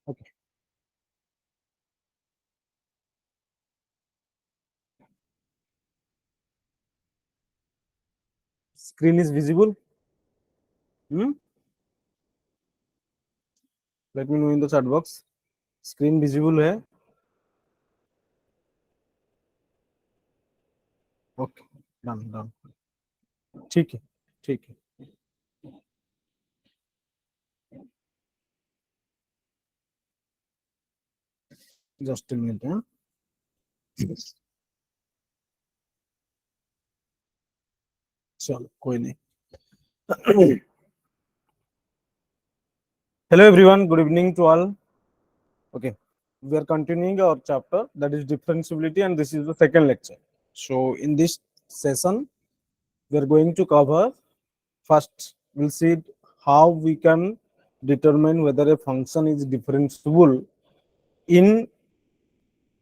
Okay. Screen is visible. Let me know in the chat box. Screen visible है. Okay. Done. ठीक है. ठीक है. Just a minute. हाँ. चलो कोई नहीं. Hello everyone. Good evening to all. Okay. We are continuing our chapter, that is differentiability, and this is the second lecture. So in this session, we are going to cover, first we'll see how we can determine whether a function is differentiable in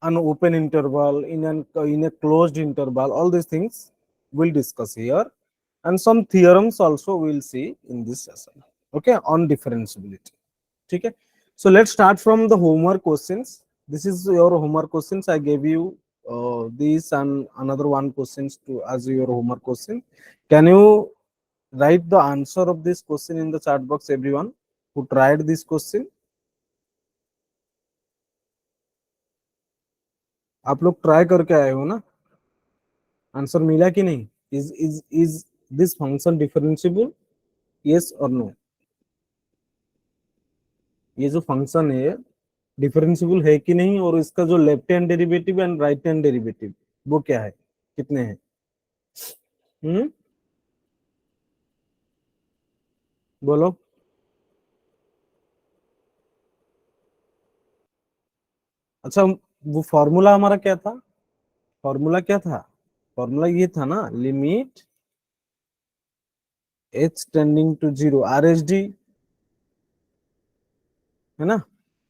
an open interval, in a closed interval. All these things we'll discuss here, and some theorems also we'll see in this session. Okay, on differentiability. Okay, so let's start from the homework questions. This is your homework questions. I gave you these and another one questions to as your homework question. Can you write the answer of this question in the chat box, everyone who tried this question? आप लोग try करके आए हो ना? Answer मिला कि नहीं? Is this function differentiable? Yes or no? ये जो फंक्शन है डिफरेंशियबल है कि नहीं, और इसका जो left hand derivative and right hand derivative वो क्या है, कितने हैं? बोलो. अच्छा, वो फॉर्मूला हमारा क्या था? फॉर्मूला क्या था? फॉर्मूला ये था ना, limit h tending to 0 RHD, है ना?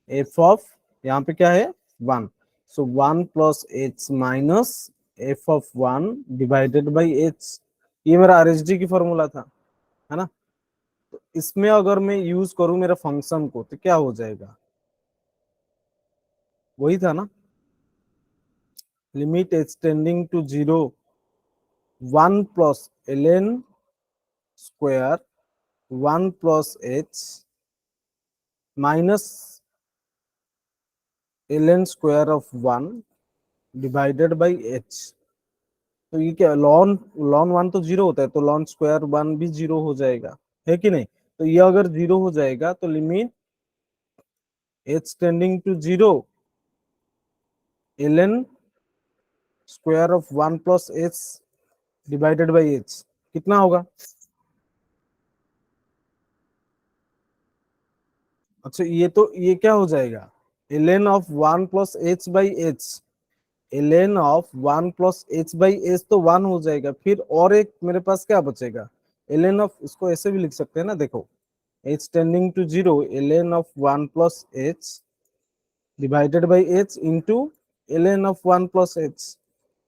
f ऑफ, यहाँ पे क्या है? 1. सो 1 plus h minus f of 1 divided by h. ये मेरा RHD की फॉर्मूला था, है ना? तो इसमें अगर मैं यूज करूं मेरा फंक्शन को तो क्या हो जाएगा? वही था ना, limit h tending to 0 1 plus ln square 1 plus h minus ln square of 1 divided by h. तो ये क्या, लॉन लॉन 1 तो 0 होता है, तो लॉन स्क्वायर 1 भी 0 हो जाएगा, है कि नहीं? तो ये अगर 0 हो जाएगा तो limit h tending to 0 ln square of 1 plus h divided by h कितना होगा? अच्छा, ये क्या हो जाएगा? ln of 1 plus h by h. ln of 1 plus h by h तो 1 हो जाएगा. फिर और एक मेरे पास क्या बचेगा? ln ऑफ, इसको ऐसे भी लिख सकते हैं ना, देखो, h tending to 0 ln of 1 plus h divided by h into ln of 1 plus h,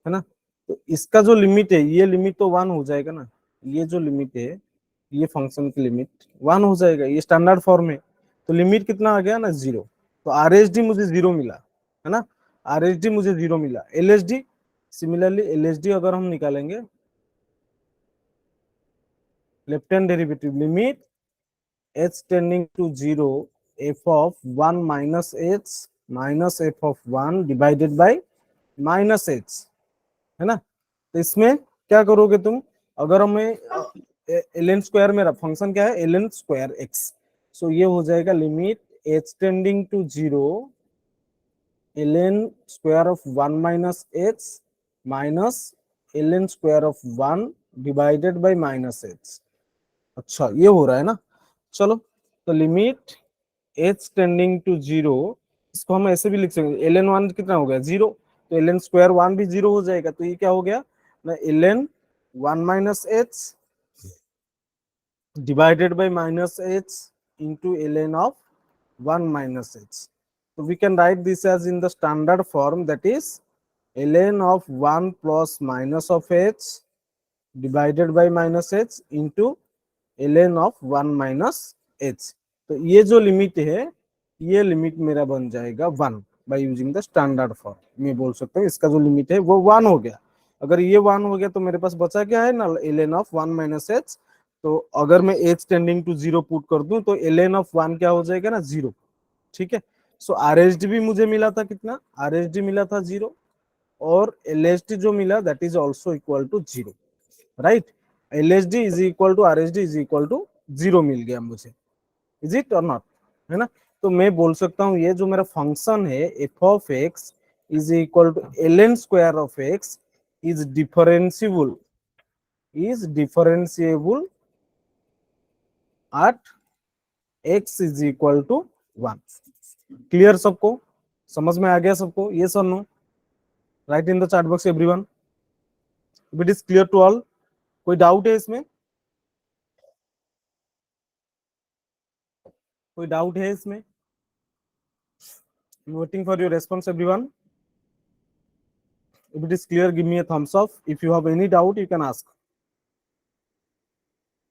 है ना? तो इसका जो लिमिट है, ये लिमिट तो 1 हो जाएगा ना. ये जो लिमिट है, ये फंक्शन की लिमिट 1 हो जाएगा, ये स्टैंडर्ड फॉर्म है. तो लिमिट कितना आ गया ना? 0. तो RHD मुझे 0 मिला, है ना? RHD मुझे 0 मिला. LHD, सिमिलरली LHD अगर हम निकालेंगे, left hand derivative limit h tending to 0 f of 1 minus h minus f of 1 divided by minus h, है ना? तो इसमें क्या करोगे तुम? अगर हमें ln स्क्वायर, मेरा फंक्शन क्या है? ln square x. सो ये हो जाएगा limit h tending to 0 ln square of 1 minus h minus ln square of 1 divided by minus h. अच्छा, ये हो रहा है ना? चलो, तो लिमिट h टेंडिंग टू 0, इसको हम ऐसे भी लिख सकते हैं, ln 1 कितना हो गया? 0. तो ln स्क्वायर 1 भी 0 हो जाएगा. तो ये क्या हो गया ना? ln 1 minus h divided by minus h into ln of 1 minus h. So we can write this as in the standard form, that is ln of 1 plus minus of h divided by minus h into ln of 1 minus h. तो ये जो limit है, ये limit मेरा बन जाएगा 1 bye using the standard form. मैं बोल सकता हूँ इसका जो लिमिट है वो 1 हो गया। अगर ये 1 हो गया तो मेरे पास बचा क्या है ना, ln ऑफ 1 माइनस एच। तो अगर मैं एच टेंडिंग टू 0 पुट कर दूं तो ln ऑफ 1 क्या हो जाएगा ना, 0। ठीक है। सो आर एच डी भी मुझे मिला था कितना, आर एच डी मिला था 0, और एल एच डी जो मिला that is also equal to 0, right. L H D is equal to R H D is equal to 0 मिल गया मुझे, इज इट और नॉट, है ना। तो मैं बोल सकता हूँ ये जो मेरा फंक्शन है F of x is equal to L N square of x is differentiable at x is equal to 1। Clear सबको, समझ में आ गया सबको, yes or no, write in the chat box everyone it is clear to all. कोई doubt है इसमें, कोई डाउट है इसमें? Waiting for your response everyone. If it is clear, give me a thumbs up. If you have any doubt, you can ask.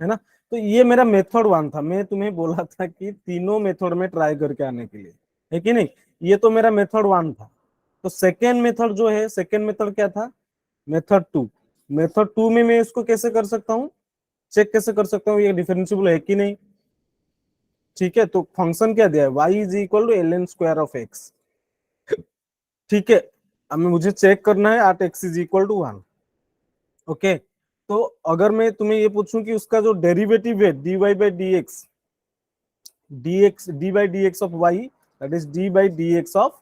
है ना। तो ये मेरा मेथड 1 था, मैं तुम्हें बोला था कि तीनों मेथड में ट्राई करके आने के लिए, है कि नहीं। ये तो मेरा मेथड 1 था। तो सेकेंड मेथड जो है, सेकेंड मेथड क्या था, मेथड 2। मेथड 2 में मैं इसको कैसे कर सकता हूँ, चेक कैसे कर सकता हूँ ये डिफरेंशिएबल है कि नहीं। ठीक है, तो फंक्शन क्या दिया है, y is equal to L N square of X. ठीक है, अब मुझे चेक करना है at x is equal to 1। Okay, तो अगर मैं तुम्हें ये पूछूं कि उसका जो डेरिवेटिव है dy by D x, d by D x of y that is d by D x of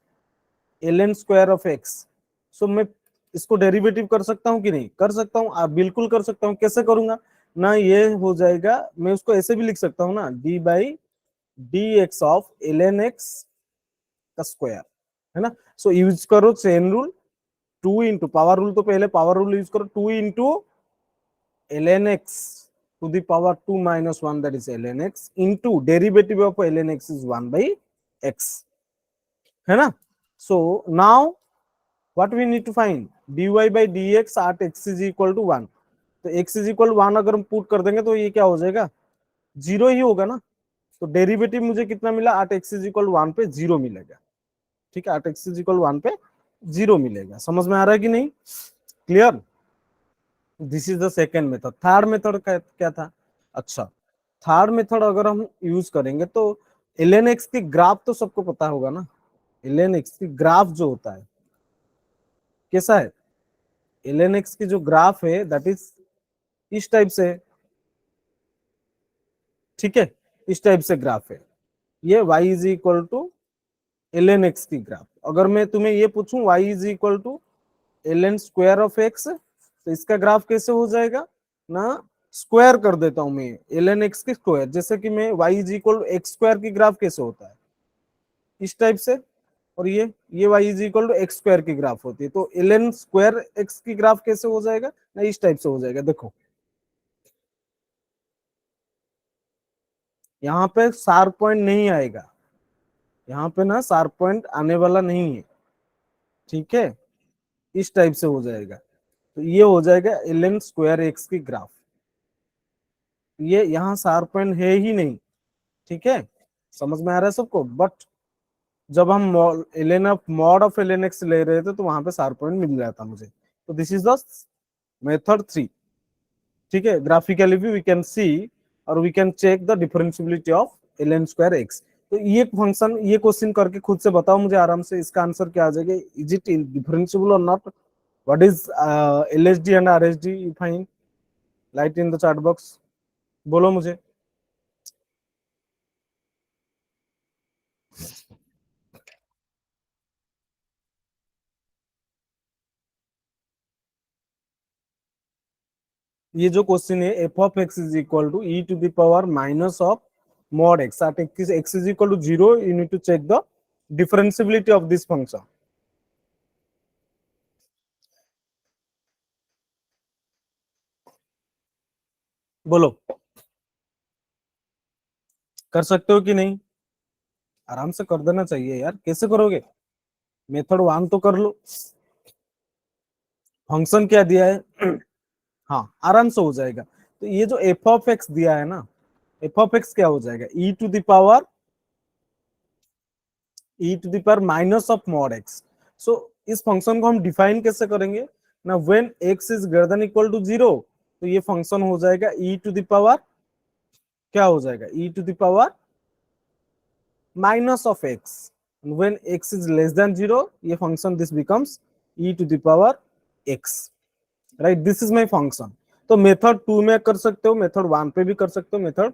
L N square of x. So मैं इसको डेरिवेटिव कर सकता हूँ कि नहीं, कर सकता हूँ, आप बिल्कुल कर सकता हूँ। कैसे करूंगा ना, ये हो जाएगा, मैं उसको ऐसे भी लिख सकता हूँ ना, D by D x of L N X का स्क्वायर, है ना। सो यूज करो chain rule, 2 into power rule, तो पहले पावर रूल यूज करो, 2 into ln x to the power 2 minus 1 that is ln x into derivative of ln x is 1 by x, है ना। so now what we need to find dy by dx at x is equal to 1। तो x is equal to 1 अगर हम put कर देंगे तो ये क्या हो जाएगा, 0 ही होगा ना। तो डेरिवेटिव मुझे कितना मिला, एट एक्स इज इक्वल 1 पे 0 मिलेगा। ठीक है, एट एक्स इज इक्वल 1 पे 0 मिलेगा। समझ में आ रहा है कि नहीं, clear. This is the second method. Third method क्या था, अच्छा, थर्ड मेथड अगर हम यूज करेंगे तो ln x की ग्राफ तो सबको पता होगा ना। ln x की ग्राफ जो होता है कैसा है, ln x की जो ग्राफ है दैट इज इस टाइप से है। ठीक है, इस टाइप से ग्राफ है, ये y is equal to ln x की ग्राफ। अगर मैं तुम्हें ये पूछूं y is equal to ln square of x, तो इसका ग्राफ कैसे हो जाएगा ना, स्क्वायर कर देता हूं मैं ln x के स्क्वायर, जैसे कि मैं y is equal to x square की ग्राफ कैसे होता है इस टाइप से, और ये y is equal to x square की ग्राफ होती है, तो ln स्क्वायर x की ग्राफ कैसे हो जाएगा ना, इस टाइप से हो जाएगा। देखो यहाँ पे शार्प पॉइंट नहीं आएगा, यहाँ पे ना शार्प पॉइंट आने वाला नहीं है। ठीक है, इस टाइप से हो जाएगा, तो ये हो जाएगा ln स्क्वायर एक्स की ग्राफ। ये यहाँ शार्प पॉइंट है ही नहीं। ठीक है, समझ में आ रहा है सबको। बट जब हम mod of L N X ले रहे थे तो वहां पे शार्प पॉइंट मिल रहा था मुझे। तो दिस इज द मेथड 3। ठीक है, ग्राफिकली भी वी कैन सी और we can check the differentiability of L N square X. तो ये फंक्शन, ये क्वेश्चन करके खुद से बताओ मुझे आराम से, इसका आंसर क्या आ जाएगा, इज इट डिफरेंशियबल और not, what is L H D and R H D, find write in the chat box, बोलो मुझे। ये जो क्वेश्चन है F of x is equal to E to the power minus of mod x at x is equal to 0, you need to check the differentiability of this function। बोलो, कर सकते हो कि नहीं, आराम से कर देना चाहिए यार, कैसे करोगे, मेथड 1 तो कर लो। फंक्शन क्या दिया है हाँ, आराम से हो जाएगा। तो ये जो एफ ऑफ एक्स दिया है ना, एफ ऑफ एक्स क्या हो जाएगा, e to the power e to the power minus of mod x. So इस फंक्शन को हम डिफाइन कैसे करेंगे ना, when x is greater than equal to zero, तो ये फंक्शन हो जाएगा ई टू द पावर, क्या हो जाएगा, e to the power minus of x. When x is less than zero, ये function this becomes E to the power x, right, this is my function. तो method 2 में कर सकते हो, method 1 पे भी कर सकते हो, मेथड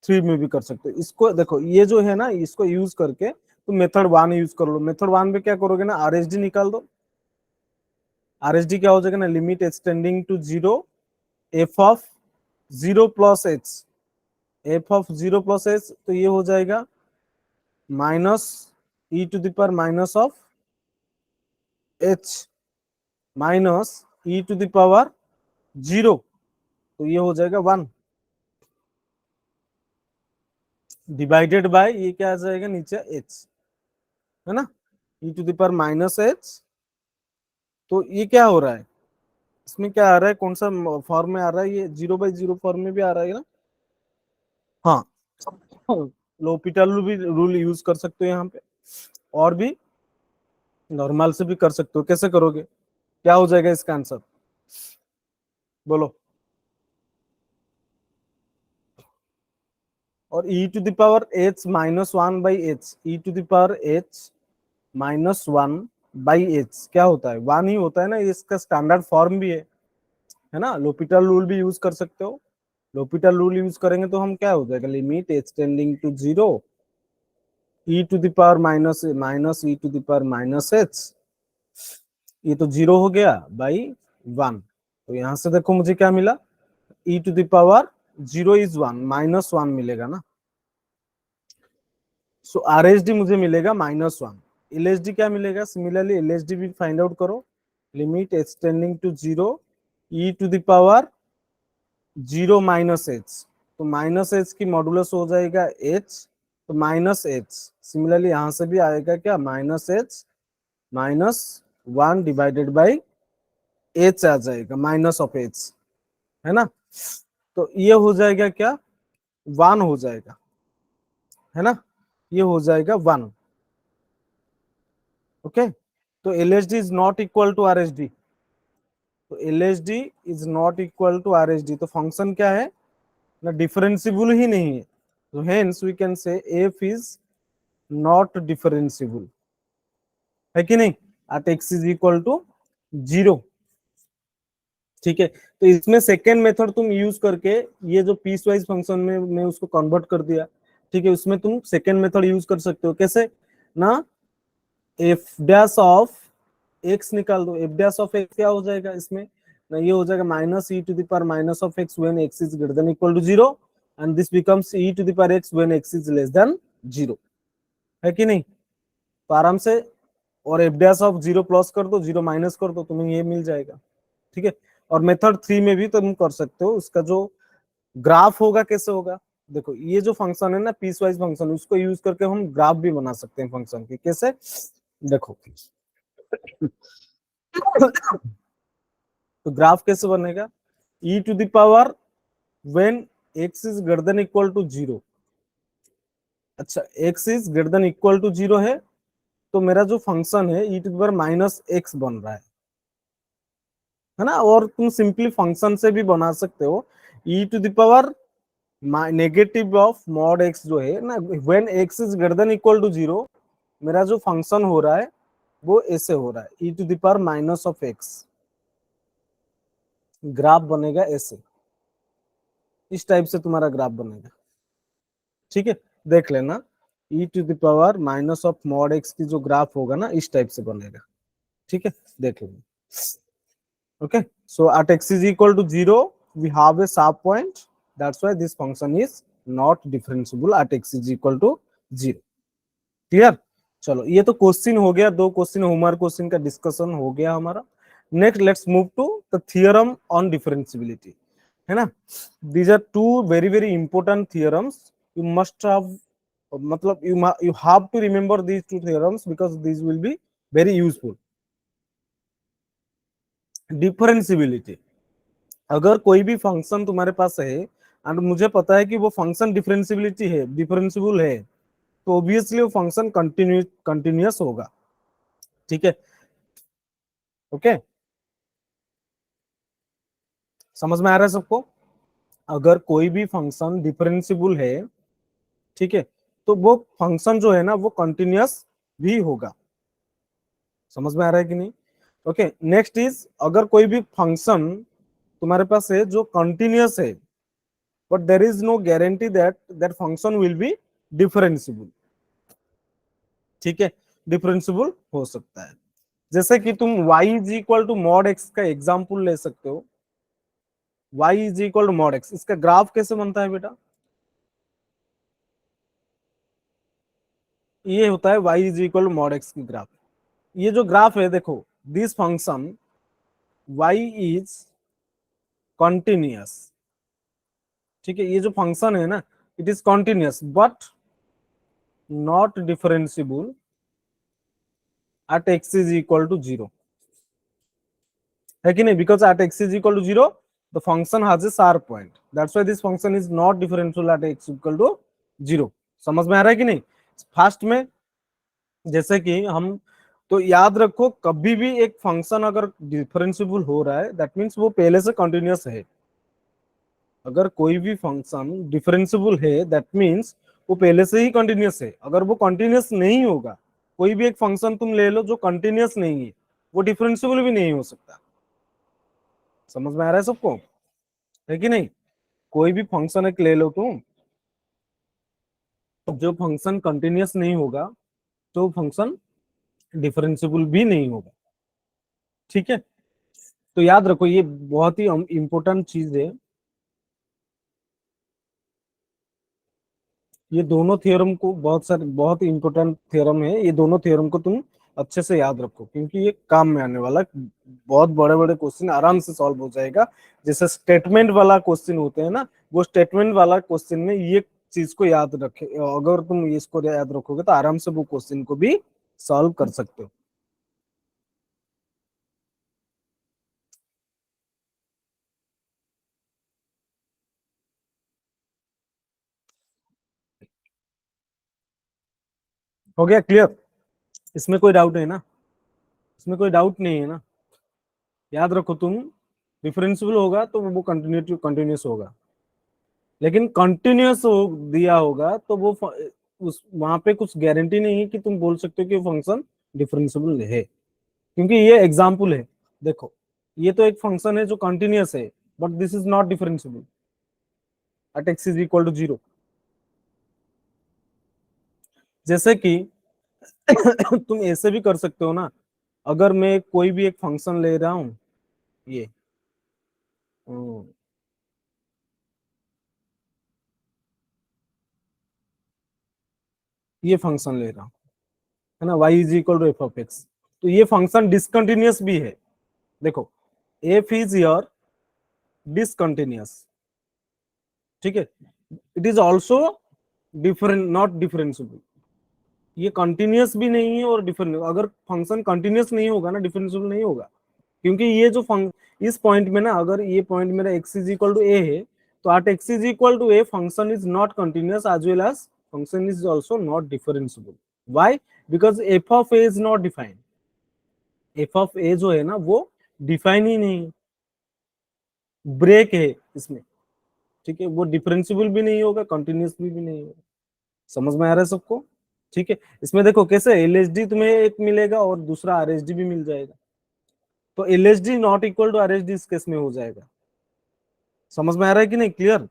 3 में भी कर सकते हो। इसको देखो, ये जो है ना, इसको यूज करके तुम मेथड 1 यूज कर लो। मेथड 1 में क्या करोगे ना, आरएसडी निकाल दो। आरएसडी क्या हो जाएगा ना, limit extending to zero F of zero plus H, F of zero plus H, तो ये हो जाएगा minus E to the power minus of H minus E to the power zero, तो ये हो जाएगा 1 डिवाइडेड बाय ये क्या आ जाएगा नीचे एच, है ना, e to the power minus H. तो ये क्या हो रहा है, इसमें क्या आ रहा है, कौन सा फॉर्म में आ रहा है, ये 0/0 फॉर्म में भी आ रहा है ना। हाँ, लोपिटल भी रूल यूज कर सकते हो यहाँ पे, और भी नॉर्मल से भी कर सकते हो। कैसे करोगे, क्या हो जाएगा इसका आंसर, बोलो। और e to the power h minus 1/h, e to the power h minus 1/h क्या होता है, 1 ही होता है ना, इसका स्टैंडर्ड फॉर्म भी है ना। लोपिटल रूल भी यूज कर सकते हो। लोपिटल रूल यूज करेंगे तो हम क्या हो जाएगा, limit extending to zero E to the power minus minus E to the power minus H, ये तो जीरो हो गया बाई 1। तो यहां से देखो मुझे क्या मिला, e to the power zero is 1, -1 मिलेगा ना। सो आर एच डी मुझे मिलेगा -1, एल एच डी क्या मिलेगा, सिमिलरली एल एच डी भी फाइंड आउट करो। Limit extending to zero E to the power zero minus H, तो माइनस एच की मॉडुलस हो जाएगा एच, तो माइनस एच। सिमिलरली यहां से भी आएगा क्या, minus h minus 1 divided by h आ जाएगा, माइनस ऑफ एच, है ना। तो ये हो जाएगा क्या, 1 हो जाएगा, है ना, ये हो जाएगा 1। ओके, तो L H D is not equal to R H d, तो L H D is not equal to R H d, तो फंक्शन क्या है ना, डिफरेंशियबल ही नहीं है। तो hence we can say f is not differentiable, है कि नहीं, at x is equal to zero. ठीक है, तो इसमें सेकेंड मेथड तुम यूज करके, ये जो पीस वाइज फंक्शन में मैं उसको कन्वर्ट कर दिया, ठीक है, उसमें तुम सेकेंड मेथड यूज कर सकते हो। कैसे ना, एफ डैश ऑफ एक्स निकाल दो, एफ डैश ऑफ एक्स क्या हो जाएगा इसमें ना, ये हो जाएगा minus E to the power minus of x when x is greater than equal to zero, and this becomes E to the power X when x is less than zero, है कि नहीं। तो आराम से, और F dash of zero plus कर दो, zero minus कर दो, तुम्हें ये मिल जाएगा। ठीक है, और मेथड 3 में भी तुम कर सकते हो। उसका जो ग्राफ होगा कैसे होगा, देखो ये जो फंक्शन है ना, पीस वाइज फंक्शन, उसको यूज करके हम ग्राफ भी बना सकते हैं फंक्शन की। कैसे, देखो तो ग्राफ कैसे बनेगा, e to the power when x is greater than equal to zero, अच्छा x is greater than equal to zero है, तो मेरा जो फंक्शन है e to the power minus x बन रहा है ना। और तुम सिंपली फंक्शन से भी बना सकते हो, e to the power negative of mod x जो है ना, when x is greater than equal to zero, मेरा जो फंक्शन हो रहा है वो ऐसे हो रहा है, e to the power minus of x, graph बनेगा ऐसे, इस टाइप से तुम्हारा ग्राफ बनेगा। ठीक है, देख लेना, e to the power minus of mod x की जो ग्राफ होगा ना, इस टाइप से बनेगा। ठीक है, देख लेना। Okay, so at x is equal to 0, we have a sharp point. That's why this function is not differentiable at x is equal to 0. Clear, चलो ये तो क्वेश्चन हो गया, दो क्वेश्चन होमवर्क क्वेश्चन का डिस्कशन हो गया हमारा। Next let's move to the theorem on differentiability, है ना। These are two very very important theorems, you must have, मतलब you have to remember these two theorems because these will be very useful. Differentiability, अगर कोई भी function तुम्हारे पास है and मुझे पता है कि वो फंक्शन डिफरेंशियबिलिटी है, डिफरेंशियबल है, तो ऑब्वियसली वो फंक्शन कंटिन्यूअस होगा। ठीक है, ओके, समझ में आ रहा है सबको? अगर कोई भी फंक्शन डिफरेंशिएबल है, ठीक है, तो वो फंक्शन जो है ना वो कंटिन्यूअस भी होगा। समझ में आ रहा है कि नहीं? ओके, नेक्स्ट इज, अगर कोई भी फंक्शन तुम्हारे पास है जो कंटिन्यूअस है, but there is no guarantee that that function will be differentiable. ठीक है, डिफरेंशिएबल हो सकता है। जैसे कि तुम y is equal to mod X का एग्जाम्पल ले सकते हो। y is equal to mod X, इसका ग्राफ कैसे बनता है बेटा? ये होता है y is equal to mod x की ग्राफ। ये जो ग्राफ है देखो, this function y is continuous. ठीक है, ये जो फंक्शन है ना, it is continuous but not differentiable at x is equal to 0, है कि नहीं? Because at x is equal to 0 the function has a sharp point, that's why this function is not differentiable at x equal to 0। समझ में आ रहा है कि नहीं? फर्स्ट में जैसे कि हम, तो याद रखो कभी भी एक फंक्शन अगर डिफरेंशिएबल हो रहा है दैट मींस वो पहले से कंटिन्यूअस है। अगर कोई भी फंक्शन डिफरेंशिएबल है दैट मींस वो पहले से ही कंटिन्यूअस है। अगर वो कंटिन्यूअस नहीं होगा, कोई भी एक फंक्शन तुम ले लो जो कंटिन्यूअस नहीं है, वो डिफरेंशिएबल भी नहीं हो सकता। समझ में आ रहा है सबको, है कि नहीं? कोई भी फंक्शन एक ले लो तुम, जो फंक्शन कंटिन्यूअस नहीं होगा तो फंक्शन डिफरेंशिएबल भी नहीं होगा। ठीक है, तो याद रखो ये बहुत ही इंपॉर्टेंट चीज है। ये दोनों थ्योरम को, बहुत सारे बहुत ही इंपॉर्टेंट थ्योरम है, ये दोनों थ्योरम को तुम अच्छे से याद रखो, क्योंकि ये काम में आने वाला बहुत बड़े बड़े क्वेश्चन आराम से सॉल्व हो जाएगा। जैसे स्टेटमेंट वाला क्वेश्चन होते हैं ना, वो स्टेटमेंट वाला क्वेश्चन में ये चीज को याद रखे, अगर तुम इसको याद रखोगे तो आराम से वो क्वेश्चन को भी सॉल्व कर सकते हो। हो गया क्लियर? इसमें कोई डाउट है ना? इसमें कोई डाउट नहीं है ना? याद रखो तुम, डिफरेंशिएबल होगा तो वो कंटिन्यूस होगा, लेकिन कंटिन्यूअस हो दिया होगा तो वो उस वहां पे कुछ गारंटी नहीं है कि तुम बोल सकते हो कि वो फंक्शन डिफरेंशिएबल है, क्योंकि ये एग्जाम्पल है। देखो, ये तो एक फंक्शन है जो कंटिन्यूअस है, but this is not differentiable at x is equal to 0। जैसे कि तुम ऐसे भी कर सकते हो ना, अगर मैं कोई भी एक फंक्शन ले रहा हूं, ये हम्म, ये फंक्शन ले रहा हूं, है ना, y is equal to F of X, तो ये फंक्शन डिसकंटिन्यूअस भी है। देखो, एफ इज योर डिसकंटिन्यूअस, ठीक है, it is also different, not differentiable. ये कंटिन्यूअस भी नहीं है और डिफरेंट, अगर फंक्शन कंटिन्यूअस नहीं होगा ना, डिफरेंशिएबल नहीं होगा, क्योंकि ये जो इस पॉइंट में ना, अगर ये पॉइंट मेरा x is equal to a है, तो at x is equal to a function is not continuous as well as function is also not differentiable. Why? Because f of a is not defined. F of a जो है ना वो define ही नहीं, break है इसमें। ठीक है, वो डिफरेंशिएबल भी नहीं होगा, कंटिन्यूअस भी नहीं होगा। समझ में आ रहा है सबको? ठीक है, इसमें देखो कैसे एलएसडी तुम्हें एक मिलेगा और दूसरा आरएसडी भी मिल जाएगा, तो LSD not equal to RSD इस केस में हो जाएगा। समझ में आ रहा है कि नहीं? क्लियर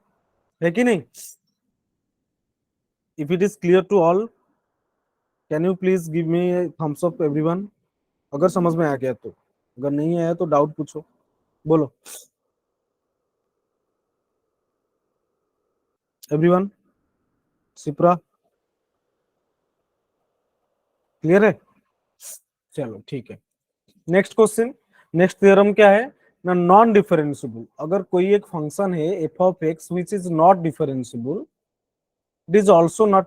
है कि नहीं? If it is clear to all, can you please give me thumbs up everyone, अगर समझ में आ गया तो। अगर नहीं आया तो डाउट पूछो, बोलो एवरीवन। सिप्रा क्लियर है? चलो ठीक है, नेक्स्ट क्वेश्चन। नेक्स्ट थ्योरम क्या है ना, नॉन डिफरेंशिएबल। अगर कोई एक फंक्शन है F of x which is not differentiable, it is also not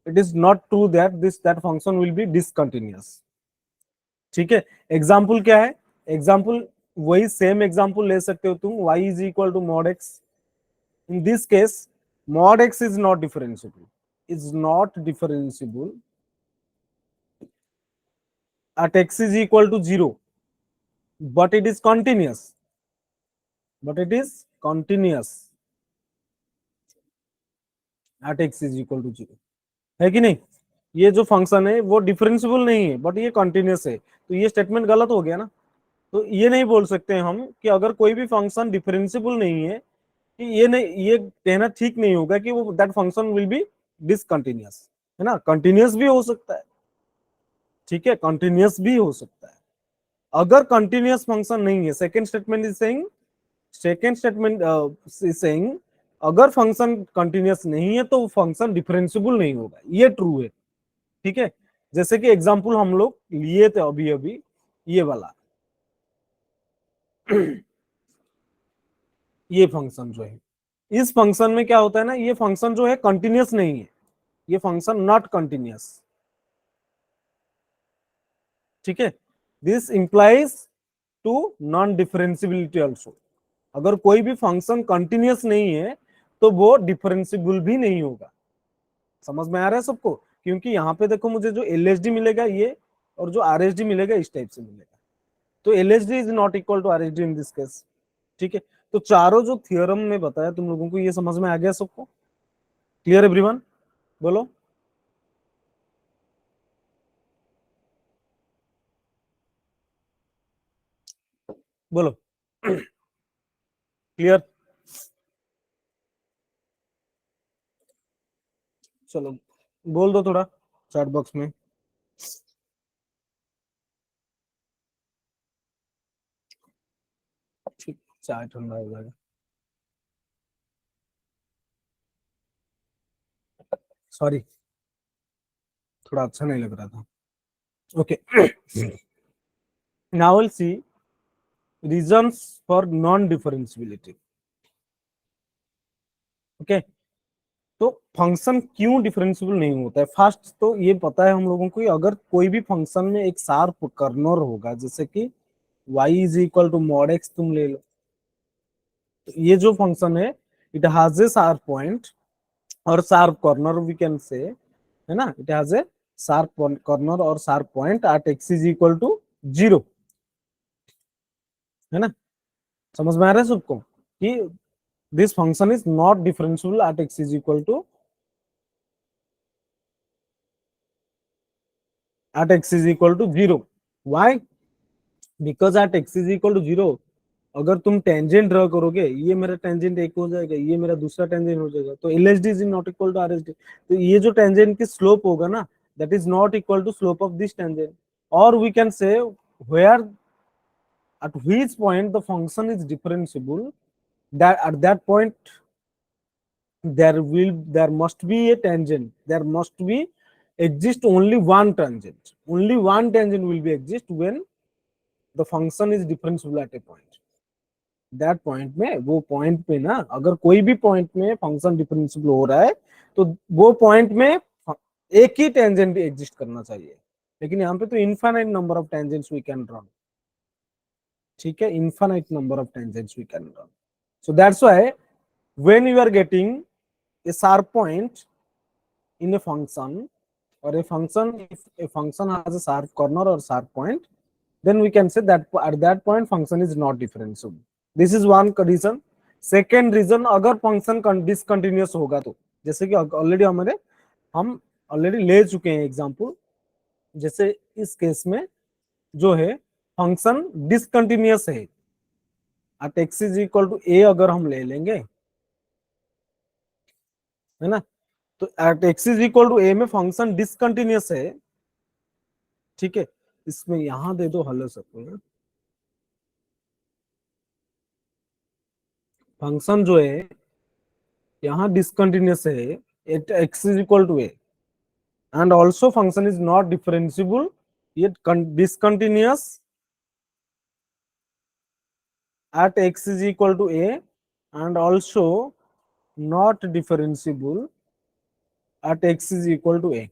it is not true that this that function will B discontinuous. ठीक है, एग्जाम्पल क्या है? एग्जाम्पल वही सेम एग्जाम्पल ले सकते हो तुम, y is equal to mod X. In this case mod X is not differentiable, is not differentiable at x is equal to 0, but it is continuous, at x is equal to 0, है कि नहीं? ये जो function है वो differentiable नहीं है but ये कंटिन्यूस है, तो ये स्टेटमेंट गलत हो गया ना। तो ये नहीं बोल सकते हम कि अगर कोई भी फंक्शन डिफरेंशिएबल नहीं है, कि ये नहीं, ये कहना ठीक नहीं होगा कि वो that function will B discontinuous, है ना? कंटिन्यूअस भी हो सकता है, ठीक है, कंटिन्यूअस भी हो सकता है। अगर कंटिन्यूअस फंक्शन नहीं है, सेकेंड स्टेटमेंट इज सेइंग अगर फंक्शन कंटिन्यूअस नहीं है तो वो फंक्शन डिफरेंशिएबल नहीं होगा, ये ट्रू है, ठीक है। जैसे कि एग्जांपल हम लोग लिए थे अभी अभी, ये वाला ये फंक्शन जो है, इस फंक्शन में क्या होता है ना, ये फंक्शन जो है कंटिन्यूअस नहीं है, ये फंक्शन नॉट कंटिन्यूअस, ठीक है। This implies to non differentiability also. अगर कोई भी फंक्शन कंटिन्यूअस नहीं है तो वो डिफरेंशिएबल भी नहीं होगा। समझ में आ रहा है सबको? क्योंकि यहाँ पे देखो मुझे जो एलएचडी मिलेगा ये, और जो आरएचडी मिलेगा इस टाइप से मिलेगा, तो LHD is not equal to RHD in this case, ठीक है। तो चारों जो थियोरम में बताया तुम लोगों को, ये समझ में आ गया सबको? Clear everyone? बोलो। बोलो। क्लियर? चलो बोल दो थोड़ा चैट बॉक्स में। ठीक, चाय ठंडा हो जाएगा। सॉरी, थोड़ा अच्छा नहीं लग रहा था। Okay, now will see reasons for non differentiability. Okay, तो फंक्शन क्यों डिफरेंशिएबल नहीं होता है? फर्स्ट तो ये पता है हम लोगों को, अगर कोई भी फंक्शन में एक शार्प कर्नर होगा, जैसे कि y is equal to mod x तुम ले लो, तो ये जो फंक्शन है it has a sharp point और sharp corner we can say, है ना, it has a sharp corner और sharp point at x is equal to 0, है ना? समझ में आ रहा है सबको कि this function is not differentiable at x is equal to zero. Why? Because at x is equal to 0 अगर तुम टेंजेंट ड्रॉ करोगे, ये मेरा टेंजेंट एक हो जाएगा, ये मेरा दूसरा टेंजेंट हो जाएगा, तो LHD is not equal to RHD, तो ये जो टेंजेंट की स्लोप होगा ना, that is not equal to slope of this tangent. और we can say where at which point the function is differentiable, that at that point there must be a tangent, there must be exist only one tangent, only one tangent will be exist when the function is differentiable at a point। That point में, वो point पे ना, अगर कोई भी point में function differentiable हो रहा है तो वो पॉइंट में एक ही टेंजेंट एग्जिस्ट करना चाहिए, लेकिन यहाँ पे तो infinite number of tangents we can run, ठीक है, infinite number of tangents we can run. So that's why when you are getting a sharp point in a function, or a function, if a function has a sharp corner or sharp point, then we can say that at that point function is not differentiable। this is one reason। second reason, अगर function discontinuous होगा तो, जैसे कि already हम already ले चुके हैं example, जैसे इस केस में जो है फंक्शन डिसकंटिन्यूअस है at x is equal to a, अगर हम ले लेंगे, है ना, तो at x is equal to a में फंक्शन डिसकंटिन्यूअस है, ठीक है। इसमें यहां दे दो हेलो सबको, फंक्शन जो है यहाँ डिसकंटिन्यूअस है at x is equal to a, and also function is not differentiable, ये discontinuous at x is equal to a, and also not differentiable at x is equal to a,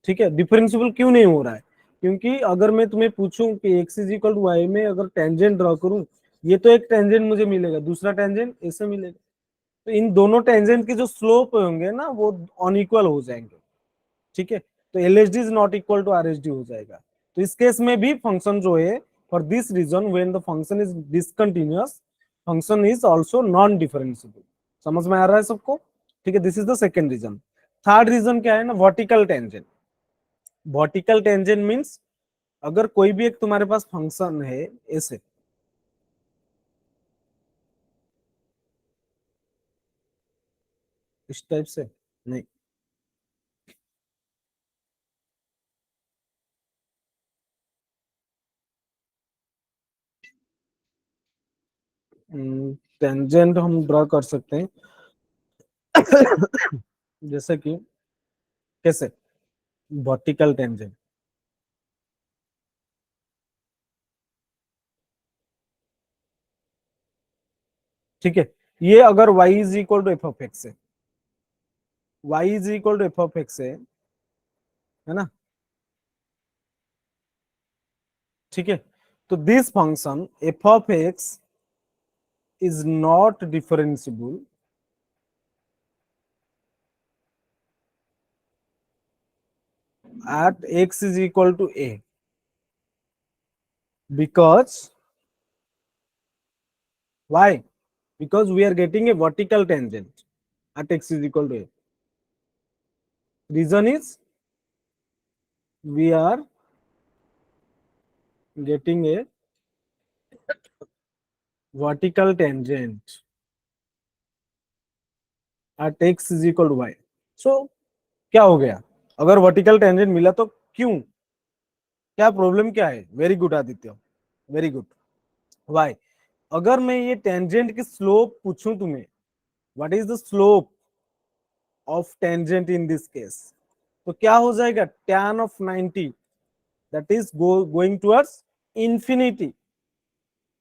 ठीक है। Differentiable क्यों नहीं हो रहा है? क्योंकि अगर मैं तुम्हें पूछूं कि x is equal to y में अगर टेंजेंट ड्रॉ करूं, ये तो एक टेंजेंट मुझे मिलेगा, दूसरा टेंजेंट ऐसे मिलेगा, तो इन दोनों टेंजेंट के जो स्लोप होंगे ना वो अनइक्वल हो जाएंगे, ठीक है। तो L H D is not equal to R H D हो जाएगा। तो इस केस में भी फंक्शन जो है, for this reason when the function is discontinuous, function is also non differentiable. समझ में आ रहा है सबको? ठीक है, this is the second reason. Third reason क्या है ना, vertical tangent. Vertical tangent means अगर कोई भी एक तुम्हारे पास फंक्शन है ऐसे, इस टाइप से नहीं, टेंजेंट हम ड्रॉ कर सकते हैं जैसे कि कैसे, वर्टिकल टेंजेंट, ठीक है। ये अगर y is equal to F of x है, y is equal to F of x है ना, ठीक है। तो this function f of x is not differentiable at x is equal to a, because why? Because we are getting a vertical tangent at x is equal to a. Reason is we are getting a vertical tangent at x is equal to y. So क्या हो गया, अगर vertical tangent मिला तो क्यों, क्या problem क्या है? Very good Aditya, very good. Why? अगर मैं ये टेंजेंट की स्लोप पूछूं तुम्हें, what is the slope of tangent in this case, तो क्या हो जाएगा, tan of 90, that is going towards infinity,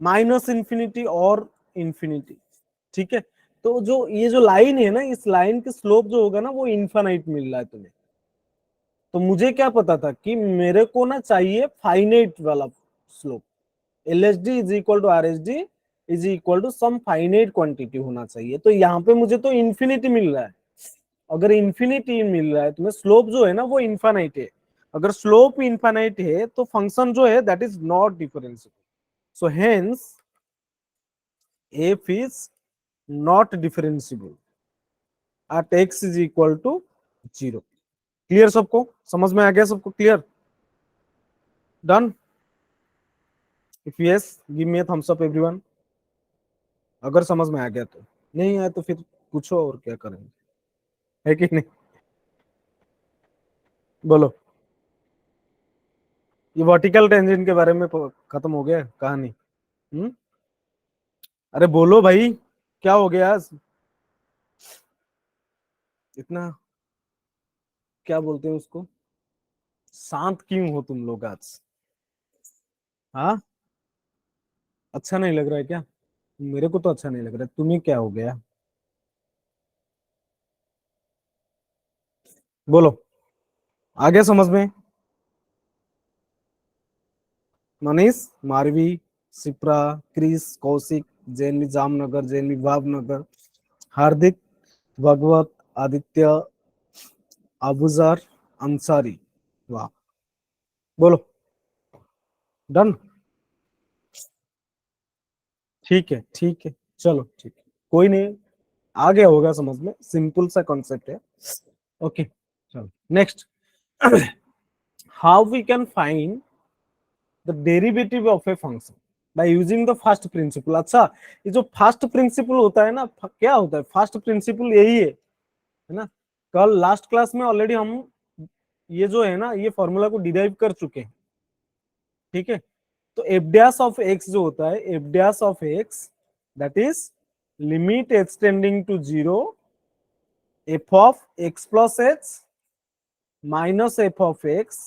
minus infinity और इंफिनिटी, ठीक है। तो जो ये जो लाइन है ना, इस लाइन की स्लोप जो होगा ना वो इनफाइनाइट मिल रहा है तुम्हें। तो मुझे क्या पता था कि मेरे को ना चाहिए फाइनाइट वाला slope, L H D is equal to R H D is equal to some finite quantity होना चाहिए। तो यहाँ पे मुझे तो इंफिनिटी मिल रहा है। अगर इंफिनिटी मिल रहा है तुम्हें, स्लोप जो है ना वो इनफाइनाइट है। अगर स्लोप इनफाइनाइट है तो फंक्शन जो है that is not differentiable. So hence f is not differentiable at x is equal to 0। Clear सबको, समझ में आ गया सबको? Clear, done? If yes give me thumbs up everyone, अगर समझ में आ गया तो। नहीं आया तो फिर पूछो और क्या करेंगे, है कि नहीं? बोलो, ये वर्टिकल टेंजेंट के बारे में खत्म हो गया कहानी। हम्म, अरे बोलो भाई, क्या हो गया आज इतना, क्या बोलते हैं उसको, शांत क्यों हो तुम लोग आज? हाँ, अच्छा नहीं लग रहा है क्या? मेरे को तो अच्छा नहीं लग रहा है, तुम्हें क्या हो गया? बोलो, आ गया समझ में? मनीष, मारवी, शिप्रा, क्रिस, कौशिक, जैनवी जामनगर, जैनवी भावनगर, हार्दिक, भगवत, आदित्य, अबूजर, अंसारी, वाह। बोलो, डन? ठीक है, ठीक है, चलो ठीक है, कोई नहीं, आ गया होगा समझ में, सिंपल सा कॉन्सेप्ट है। ओके, चलो next. How we can find the derivative of a function by using the first principle. अच्छा, ये जो फर्स्ट प्रिंसिपल होता है ना, क्या होता है फर्स्ट प्रिंसिपल? यही है ना। कल लास्ट क्लास में ऑलरेडी हम ये जो है ना ये फॉर्मूला को डिराइव कर चुके हैं, ठीक है। तो एफ डैश ऑफ एक्स जो होता है, f dash of x that is limit extending to zero F of x plus h minus f of x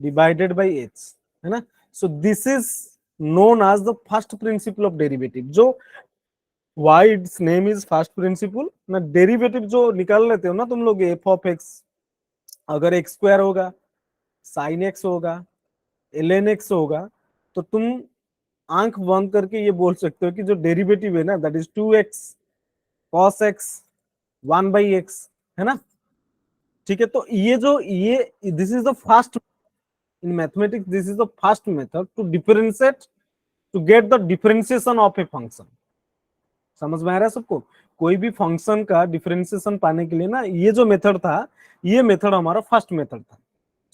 divided by h, है ना। So this is known as the first principle of derivative. जो why it's name is first principle ना, derivative जो निकाल लेते हो ना तुम लोग, एफ ऑफ एक्स अगर एक्स स्क्वायर होगा, साइन एक्स होगा, एल एन एक्स होगा, तो तुम आंख बंद करके ये बोल सकते हो कि जो डेरिवेटिव है ना that is two x cos x 1/x, है ना। ठीक है, तो ये this is the first in mathematics, this is the first method to differentiate, to get the differentiation of a function. समझ में आ रहा है सबको? कोई भी फंक्शन का डिफरेंशिएशन पाने के लिए ना, ये जो मेथड था, ये मेथड हमारा फर्स्ट मेथड था।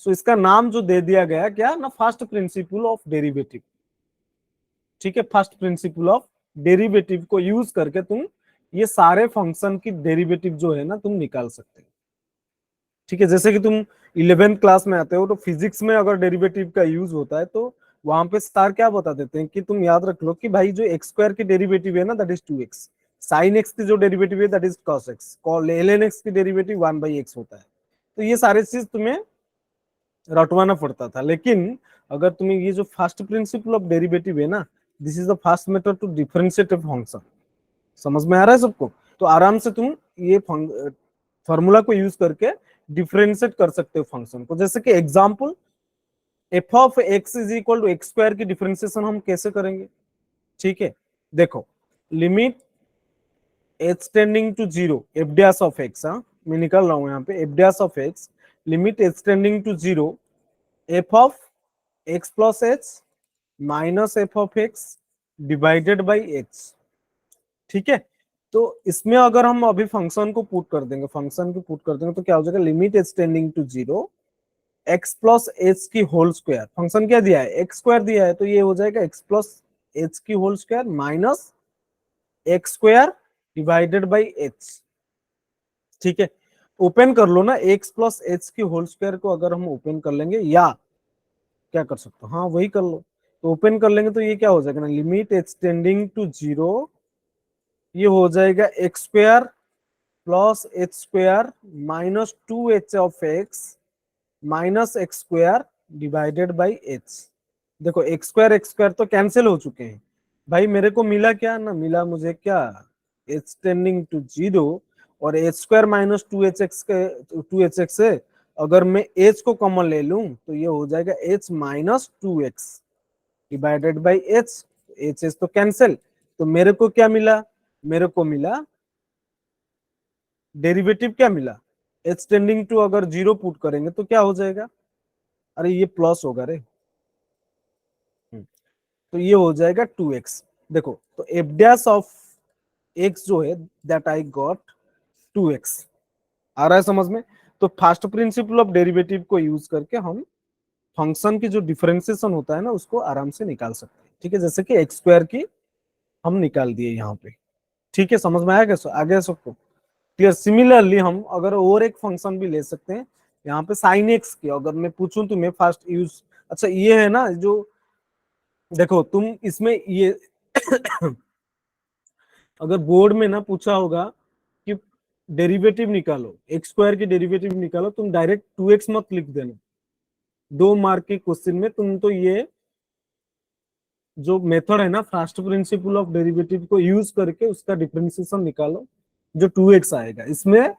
सो इसका नाम जो दे दिया गया क्या ना, फर्स्ट प्रिंसिपल ऑफ डेरिवेटिव। ठीक है, फर्स्ट प्रिंसिपल ऑफ डेरिवेटिव को यूज करके तुम ये सारे फंक्शन की डेरिवेटिव जो है ना तुम निकाल सकते हो। ठीक है, जैसे कि तुम 11th क्लास में आते हो तो फिजिक्स में अगर डेरिवेटिव का यूज होता है तो वहां पे सर क्या बता देते हैं कि तुम याद रख लो कि भाई जो एक्स स्क्वायर की डेरिवेटिव है ना that is 2x, sign x की जो डेरिवेटिव है that is cos x, ln x की डेरिवेटिव 1/x होता है। तो ये सारे चीज तुम्हें रटवाना पड़ता था। लेकिन अगर तुम्हें ये जो फर्स्ट प्रिंसिपल ऑफ डेरिवेटिव है ना, this is the first method to differentiate a function. समझ में आ रहा है सबको? तो आराम से तुम ये फॉर्मूला को यूज करके डिफरेंशिएट कर सकते हो फंक्शन को। जैसे कि example, f of x is equal to x square की डिफरेंशिएशन हम कैसे करेंगे? ठीक है, देखो, limit h tending to zero f dash of x, हाँ मैं निकाल रहा हूं यहाँ पे, f dash of x, limit h tending to zero F of x plus h minus f of x divided by h. ठीक है, तो इसमें अगर हम अभी फंक्शन को पुट कर देंगे, फंक्शन को पुट कर देंगे तो क्या हो जाएगा, limit h tending to zero x plus h की होल स्क्वायर, फंक्शन क्या दिया है, एक्स स्क्वायर दिया है, तो ये हो जाएगा एक्स प्लस एच की whole square minus x square divided by h. ठीक है, ओपन कर लो ना, एक्स प्लस एच की होल स्क्वायर को अगर हम ओपन कर लेंगे, या क्या कर सकते हो, हाँ वही कर लो, तो ओपन कर लेंगे तो ये क्या हो जाएगा ना, limit h tending to zero, ये हो जाएगा x square plus h square minus 2h of x minus x square divided by h. देखो एक्स स्क्वायर तो कैंसिल हो चुके हैं भाई, मेरे को मिला क्या ना, मिला मुझे क्या, एच टेंडिंग टू जीरो, और एच स्क्वायर माइनस 2h के 2h है, अगर मैं एच को कॉमन ले लूं तो ये हो जाएगा H minus 2x divided by H, H H तो कैंसिल, तो मेरे को क्या मिला, मेरे को मिला डेरिवेटिव क्या मिला, एच टेंडिंग टू अगर जीरो पुट करेंगे तो क्या हो जाएगा, अरे ये प्लस होगा रे, तो ये हो जाएगा 2x। देखो तो एफ डैश ऑफ एक्स जो है दैट आई गॉट 2x। आ रहा है समझ में? तो फर्स्ट प्रिंसिपल ऑफ डेरिवेटिव को यूज करके हम फंक्शन की जो डिफरेंशिएशन होता है ना उसको आराम से निकाल सकते हैं। ठीक है, जैसे कि एक्स स्क्वायर की हम निकाल दिए यहाँ पे। ठीक है, समझ में आया क्या, आगे सबको क्लियर? सिमिलरली हम अगर और एक फंक्शन भी ले सकते हैं यहाँ पे, साइन एक्स की अगर मैं पूछूं तो मैं फर्स्ट यूज, अच्छा ये है ना जो, देखो तुम इसमें ये अगर बोर्ड में ना पूछा होगा कि डेरिवेटिव निकालो, एक्स स्क्वायर की डेरिवेटिव निकालो, तुम डायरेक्ट 2x मत लिख देना। 2 मार्क के क्वेश्चन में तुम तो ये जो मेथड है ना फर्स्ट प्रिंसिपल ऑफ डेरिवेटिव को यूज करके उसका डिफरेंशिएशन निकालो, जो 2x आएगा, इसमें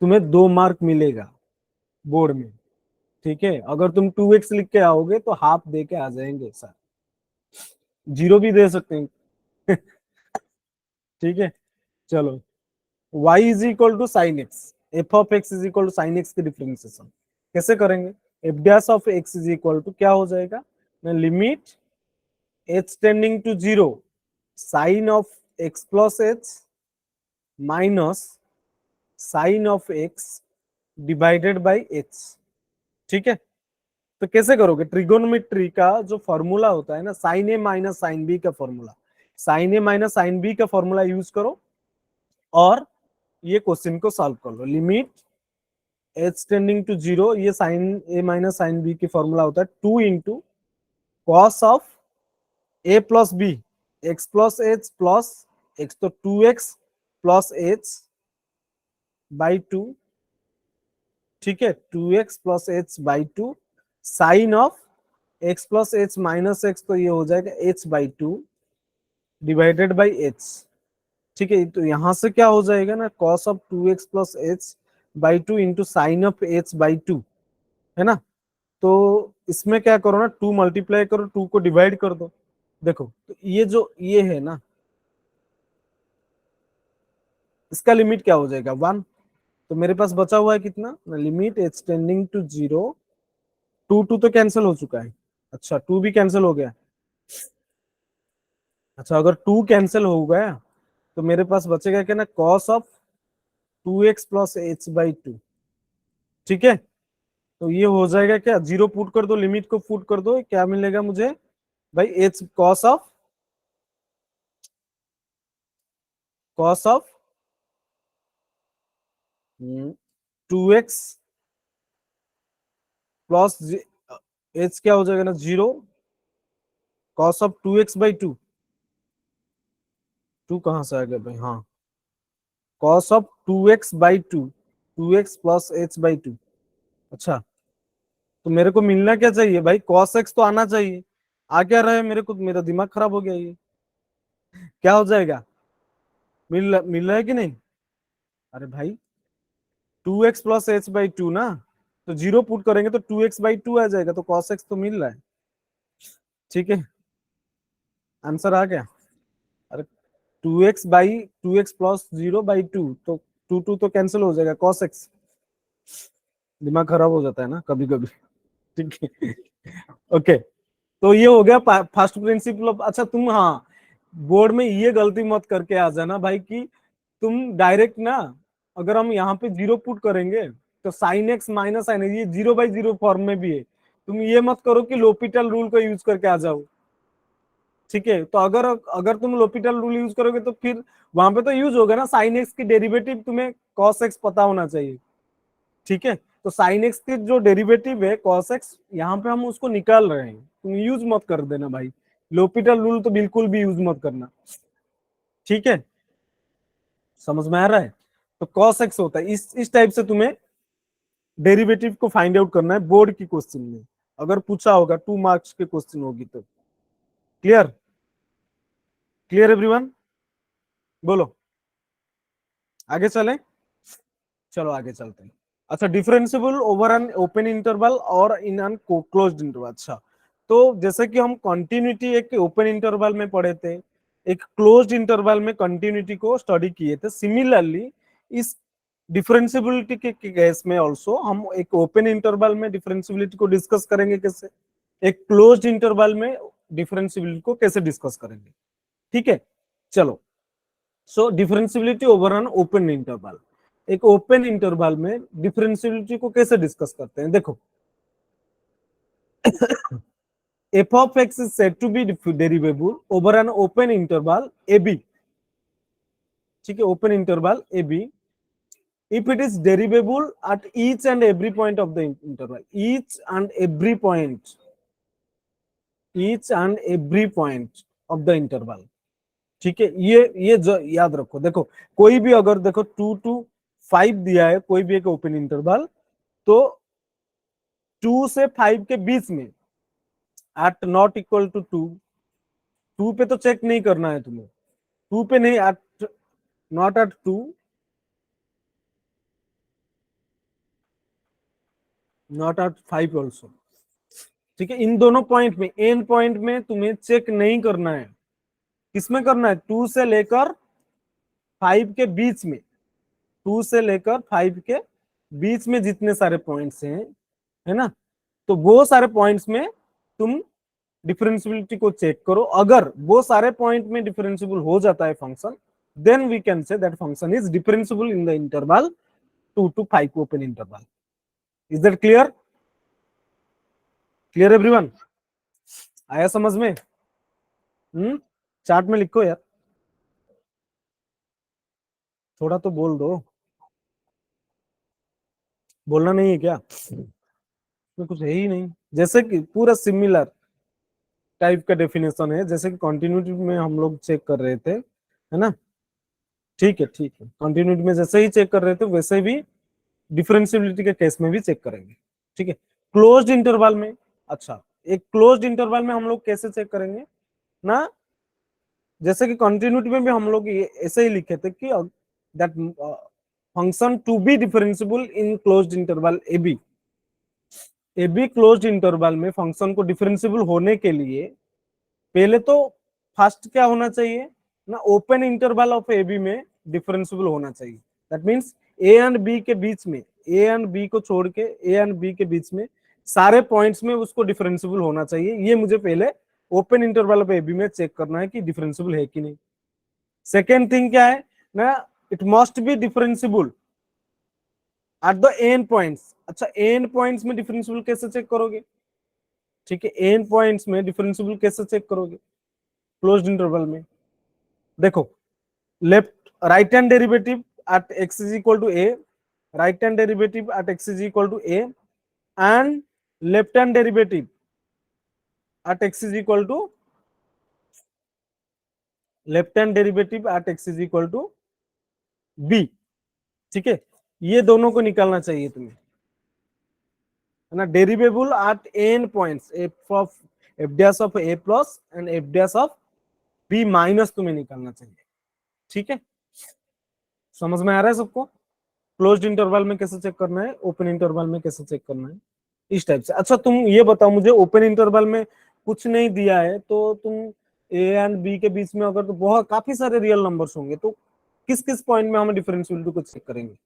तुम्हें 2 मार्क मिलेगा बोर्ड में। ठीक है, अगर तुम 2x लिख के आओगे तो हाफ दे के आ जाएंगे सर, जीरो भी दे सकते हैं। ठीक है, चलो, y is equal to sine x, f of x is equal to sine x की डिफरेंशिएशन कैसे करेंगे, f dash of x is equal to क्या हो जाएगा, limit h tending to zero sine of x plus h minus sine of x divided by h. ठीक है, तो कैसे करोगे, ट्रिगोनोमेट्री का जो फॉर्मूला होता है ना, sine a minus sine b का formula, sine a minus sine b का फॉर्मूला यूज करो और ये क्वेश्चन को सॉल्व कर लो। Limit h tending to zero, ये sine a minus sine b की फॉर्मूला होता है 2 into cos of a plus b, x plus h plus x तो 2x प्लस एच बाई 2। ठीक है, 2x plus h by 2 sine of x plus h minus x, तो ये हो जाएगा H by 2 divided by h. ठीक है, तो यहां से क्या हो जाएगा ना, cos of 2x plus h by 2 into sine of H by 2, है ना। तो इसमें क्या करो ना, 2 मल्टीप्लाई करो, 2 को डिवाइड कर दो। देखो तो ये जो ये है ना, इसका लिमिट क्या हो जाएगा 1। तो मेरे पास बचा हुआ है कितना, लिमिट एच टेंडिंग टू 0, 2 तो कैंसिल हो चुका है। अच्छा 2 भी कैंसिल हो गया। अच्छा अगर 2 कैंसिल हो गया तो मेरे पास बचेगा क्या ना, cos of 2x plus h by 2। ठीक है, तो ये हो जाएगा क्या, 0 पुट कर दो, लिमिट को पुट कर दो, क्या मिलेगा मुझे भाई, H cos of 2x plus H क्या हो जाएगा ना 0, कॉस ऑफ 2x/2। 2 कहां से आ गया भाई, हाँ, cos of 2x/2, 2x plus h/2। अच्छा तो मेरे को मिलना क्या चाहिए भाई, cos x तो आना चाहिए, आ क्या रहा है मेरे को, मेरा दिमाग खराब हो गया ये, क्या हो जाएगा, मिल रहा है कि नहीं। अरे भाई 2x प्लस h/2 ना, तो 0 पुट करेंगे तो 2x/2 आ जाएगा, तो cos x तो मिल रहा है। ठीक है, आंसर आ गया। अरे 2x प्लस 0/2, तो 2 तो कैंसिल हो जाएगा, cos x। दिमाग खराब हो जाता है ना कभी कभी। ठीक है, ओके। तो ये हो गया फर्स्ट प्रिंसिपल ऑफ। अच्छा तुम, हाँ, बोर्ड में ये गलती मत करके आ जाना भाई कि तुम डायरेक्ट ना, अगर हम यहाँ पे 0 पुट करेंगे तो साइन एक्स माइनस साइन, ये 0/0 फॉर्म में भी है, तुम ये मत करो कि लोपिटल रूल को यूज करके आ जाओ। ठीक है, तो अगर अगर तुम लोपिटल रूल यूज करोगे तो फिर वहां पे तो यूज होगा ना, साइन एक्स की डेरिवेटिव तुम्हें कॉस एक्स पता होना चाहिए। ठीक है, तो साइन एक्स की जो डेरिवेटिव है कॉस एक्स, यहाँ पे हम उसको निकाल रहे हैं, तुम यूज मत कर देना भाई, लोपिटल रूल तो बिल्कुल भी यूज मत करना। ठीक है, समझ में आ रहा है। तो कॉस एक्स होता है, इस टाइप से तुम्हें डेरिवेटिव को फाइंड आउट करना है बोर्ड की क्वेश्चन में, अगर पूछा होगा 2 मार्क्स के क्वेश्चन होगी तो। क्लियर, क्लियर एवरीवन, बोलो आगे चलें। चलो आगे चलते हैं। अच्छा, differentiable over an open interval और इन एन क्लोज्ड इंटरवल। अच्छा, तो जैसे कि हम कंटिन्यूटी एक ओपन इंटरवल में पढ़े थे, एक क्लोज्ड इंटरवल में कंटिन्यूटी को स्टडी किए थे, सिमिलरली इस डिफरेंशिएबिलिटी के केस में ऑल्सो हम एक ओपन इंटरवल में डिफरेंशिएबिलिटी को डिस्कस करेंगे कैसे, एक क्लोज्ड इंटरवल में डिफरेंशिएबिलिटी को कैसे डिस्कस करेंगे। ठीक है, चलो। So differentiability over an open interval, एक ओपन इंटरवल में डिफरेंशिएबिलिटी को कैसे डिस्कस करते हैं, देखो। f of x is said to be derivable over an open interval ab। ठीक है, open interval ab, if it is derivable at each and every point of the interval, each and every point, each and every point of the interval। ठीक है, ये याद रखो, देखो कोई भी अगर देखो 2 to 5 दिया है कोई भी एक ओपन इंटरवल, तो 2 से 5 के बीच में एट नॉट इक्वल टू 2 पे तो चेक नहीं करना है तुम्हें, 2 पे नहीं, at not at 2, not at 5 also. ठीक है, इन दोनों पॉइंट में, एन पॉइंट में तुम्हें चेक नहीं करना है, किसमें करना है, 2 से लेकर 5 के बीच में, 2 से लेकर 5 के बीच में जितने सारे पॉइंट्स हैं, है ना, तो वो सारे पॉइंट्स में तुम डिफरेंशिएबिलिटी को चेक करो, अगर वो सारे पॉइंट में डिफरेंशिएबल हो जाता है function, then we can say that function is differentiable in the interval 2 to 5 open interval. Is that clear, clear everyone, आया समझ में। चार्ट में लिखो यार, थोड़ा तो बोल दो, बोलना नहीं है क्या, इसमें कुछ है ही नहीं, जैसे कि पूरा सिमिलर टाइप का डेफिनेशन है, जैसे कि कंटिन्यूटी में हम लोग चेक कर रहे थे, है ना। ठीक है, ठीक है, कंटिन्यूटी में जैसे ही चेक कर रहे थे वैसे भी डिफरेंशिएबिलिटी के केस में भी चेक करेंगे। ठीक है, क्लोज्ड इंटरवल में, अच्छा एक क्लोज्ड इंटरवल में हम लोग कैसे चेक करेंगे ना, जैसे कि कंटिन्यूटी में भी हम लोग ऐसे ही लिखे थे कि that function to be differentiable in closed interval A B closed interval में फंक्शन को डिफरेंशिएबल होने के लिए पहले तो फर्स्ट क्या होना चाहिए ना, open interval of A B में डिफरेंशियल होना चाहिए। That means A and B के बीच में, ए एंड बी को छोड़ के ए एंड बी के बीच में सारे पॉइंट्स में उसको डिफरेंशियल होना चाहिए। ये मुझे पहले ओपन इंटरवल पे बी में चेक करना है कि डिफरेंशियल है कि नहीं। सेकेंड थिंग क्या है ना, it must be differential at the end points. अच्छा, एन पॉइंट्स में डिफरेंशियल कैसे चेक करोगे? ठीक है, एन पॉइंट्स में डिफरेंशियल कैसे चेक करोगे? क्लोज्ड इंटरवल में देखो, left right hand derivative at x is equal to a, right hand derivative at x is equal to a, and left hand derivative at x is equal to left hand derivative at x is equal to B. ठीक है, ये दोनों को निकालना चाहिए तुम्हें, है ना। Derivable at end points, f of f dash of a plus and f dash of b minus तुम्हें निकालना चाहिए। ठीक है, समझ में आ रहा है सबको? क्लोज्ड इंटरवल में कैसे चेक करना है, ओपन इंटरवल में कैसे चेक करना है, इस टाइप से। अच्छा, तुम ये बताओ मुझे, ओपन इंटरवल में कुछ नहीं दिया है तो तुम ए एंड बी के बीच में अगर तो बहुत काफी सारे रियल नंबर्स होंगे तो किस किस पॉइंट में हम डिफरेंशियलिटी को चेक करेंगे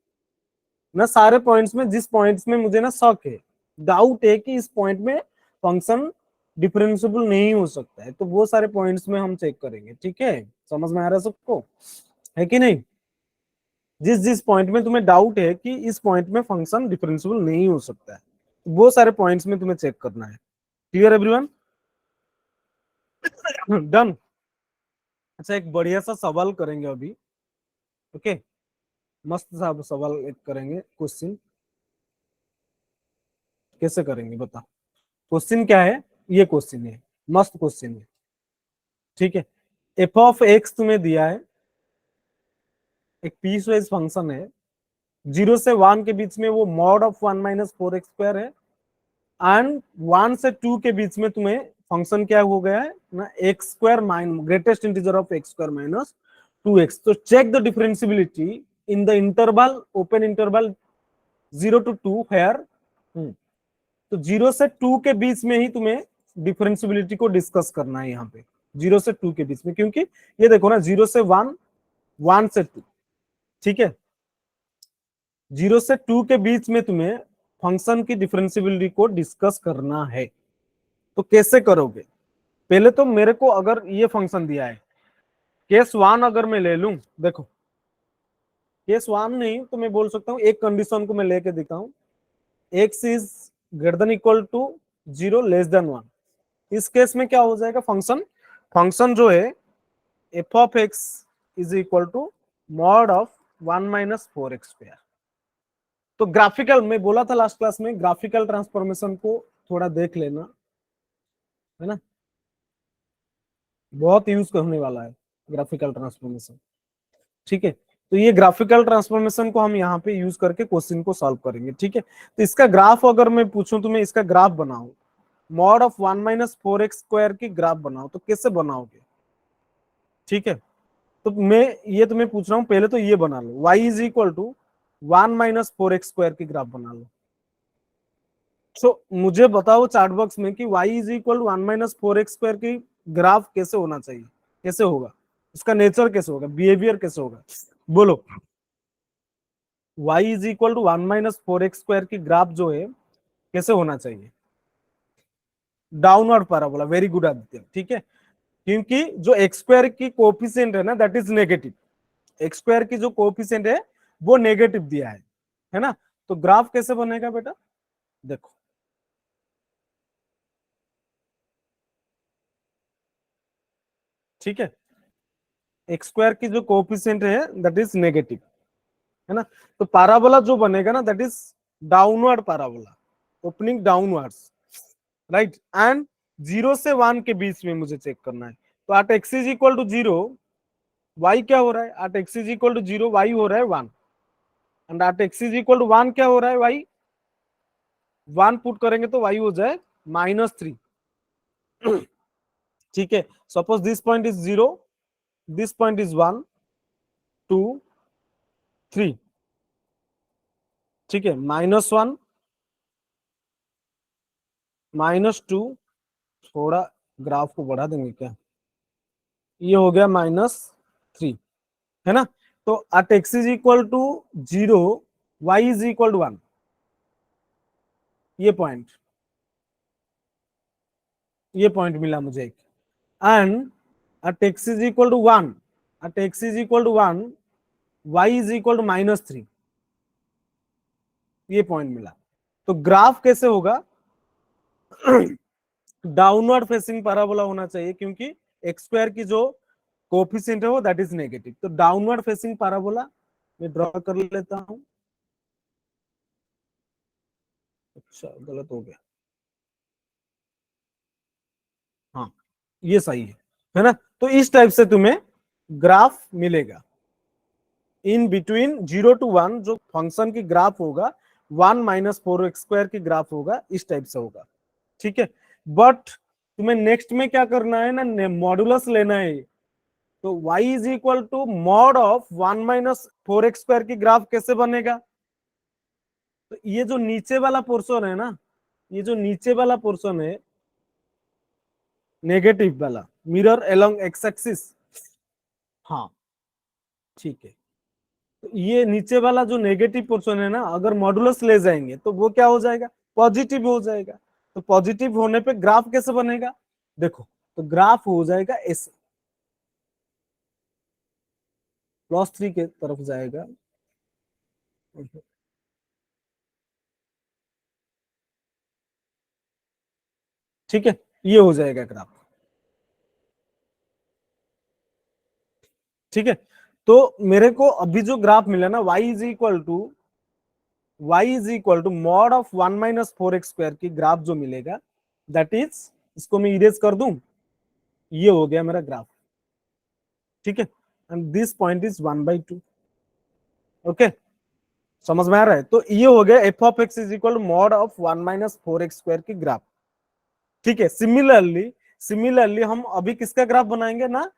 ना? सारे पॉइंट्स में, जिस पॉइंट्स में मुझे ना शक है, डाउट है कि इस पॉइंट में फंक्शन डिफरेंशियबल नहीं हो सकता है, तो वो सारे पॉइंट्स में हम चेक करेंगे। ठीक है, समझ में आ रहा है सबको, है कि नहीं? जिस जिस पॉइंट में तुम्हें डाउट है कि इस पॉइंट में फंक्शन डिफरेंशियबल नहीं हो सकता है, वो सारे पॉइंट्स में तुम्हें चेक करना है। Clear everyone? डन। अच्छा, एक बढ़िया सा सवाल करेंगे अभी। ओके, मस्त सा सवाल एक करेंगे, क्वेश्चन कैसे करेंगे बता। क्वेश्चन क्या है? ये क्वेश्चन है, मस्त क्वेश्चन है। ठीक है, एफ ऑफ एक्स तुम्हें दिया है, एक पीस वाइज फंक्शन है, 0 से 1 के बीच में वो मॉड ऑफ 1 - 4x² है, एंड 1 से 2 के बीच में तुम्हें फंक्शन क्या हो गया है ना, x² minus greatest integer of x² minus 2x। तो check the differentiability in the interval, open interval 0 to 2 here. तो 0 से 2 के बीच में ही तुम्हें डिफरेंशियबिलिटी को डिस्कस करना है यहाँ पे, 0 से 2 के बीच में, क्योंकि ये देखो ना, 0 से 1, 1 से 2। ठीक है, 0 से 2 के बीच में तुम्हें फंक्शन की डिफरेंशियबिलिटी को डिस्कस करना है। तो कैसे करोगे? पहले तो मेरे को अगर ये फंक्शन दिया है, केस 1 अगर मैं ले लूं, देखो केस 1 नहीं तो मैं बोल सकता हूं, एक कंडीशन को मैं लेके दिखा हूं, x is greater than equal to 0 < 1। इस केस में क्या हो जाएगा, फंक्शन फंक्शन जो है F of x is equal to mod of 1 - 4x²। तो ग्राफिकल, मैं बोला था लास्ट क्लास में, ग्राफिकल ट्रांसफॉर्मेशन को थोड़ा देख लेना, है ना, बहुत यूज करने वाला है ग्राफिकल ट्रांसफॉर्मेशन। ठीक है, तो ये ग्राफिकल ट्रांसफॉर्मेशन को हम यहाँ पे यूज करके क्वेश्चन को सॉल्व करेंगे। ठीक है, तो इसका ग्राफ अगर मैं पूछूं तुम्हें, इसका ग्राफ बनाओ, मॉड ऑफ 1 - 4x² की ग्राफ बनाओ, तो कैसे बनाओगे? ठीक है, तो मैं ये तुम्हें पूछ रहा हूँ, पहले तो ये बना लो, y is equal to 1 - 4x² की ग्राफ बना लो। सो मुझे बताओ चार्ट बॉक्स में कि y is equal to 1 - 4x² की ग्राफ कैसे होना चाहिए, कैसे होगा, उसका नेचर कैसे होगा, बिहेवियर कैसे होगा, बोलो। y is equal to 1 - 4x² की ग्राफ जो है कैसे होना चाहिए? Downward parabola. Very good Aditya. ठीक है, क्योंकि जो x² की कोफिशिएंट है ना, दैट इज नेगेटिव। x² की जो कोफिशिएंट है वो नेगेटिव दिया है ना। तो ग्राफ कैसे बनेगा बेटा? देखो, ठीक है, x² की जो कोफिशिएंट है दैट इज नेगेटिव, है ना। तो पैराबोला जो बनेगा ना, that is downward parabola, opening downwards, right. And 0 से 1 के बीच में मुझे चेक करना है। तो at x is equal to 0 y क्या हो रहा है, at x is equal to 0 y हो रहा है 1, and at x is equal to 1 क्या हो रहा है, y 1 पुट करेंगे तो y हो जाए -3। ठीक है, suppose this point is 0, this point is 1, 2, 3। ठीक है, -1, -2, थोड़ा ग्राफ को बढ़ा देंगे क्या, ये हो गया -3, है ना। तो at x is equal to 0, y is equal to 1, ये पॉइंट मिला मुझे एक। And at x is equal to 1, at x is equal to 1, y is equal to -3, ये पॉइंट मिला। तो ग्राफ कैसे होगा? डाउनवर्ड फेसिंग पैराबोला होना चाहिए, क्योंकि एक्स स्क्वायर की जो कोफिशिएंट है वो दैट इज नेगेटिव। तो डाउनवर्ड फेसिंग पैराबोला मैं ड्रॉ कर लेता हूं। अच्छा, गलत हो गया। हाँ, ये सही है ना? तो इस टाइप से तुम्हें ग्राफ मिलेगा इन बिटवीन 0 to 1, जो फंक्शन की ग्राफ होगा 1 - 4x² की ग्राफ होगा, इस टाइप से होगा। ठीक है, बट तुम्हें नेक्स्ट में क्या करना है ना, मॉडुलस लेना है। तो y is equal to mod of 1 - 4x² की ग्राफ कैसे बनेगा? तो ये जो नीचे वाला पोर्शन है ना, ये जो नीचे वाला पोर्शन है नेगेटिव वाला, मिरर अलोंग एक्स एक्सिस। हाँ, ठीक है। तो ये नीचे वाला जो नेगेटिव पोर्शन है ना, अगर मॉडुलस ले जाएंगे तो वो क्या हो जाएगा? पॉजिटिव हो जाएगा। तो पॉजिटिव होने पे ग्राफ कैसे बनेगा? देखो, तो ग्राफ हो जाएगा ऐसे, +3 के तरफ जाएगा। ठीक है, ये हो जाएगा ग्राफ। ठीक है, तो मेरे को अभी जो ग्राफ मिला ना, y is equal to mod of 1 - 4x² की ग्राफ जो मिलेगा, दैट इज, इसको मैं इरेज कर दूं, ये हो गया मेरा ग्राफ। ठीक है, and this point is 1/2। Okay, समझ में आ रहा है? तो ये हो गया f(x) is equal to mod of 1 - 4x² की ग्राफ। ठीक है, सिमिलरली हम अभी किसका ग्राफ बनाएंगे ना,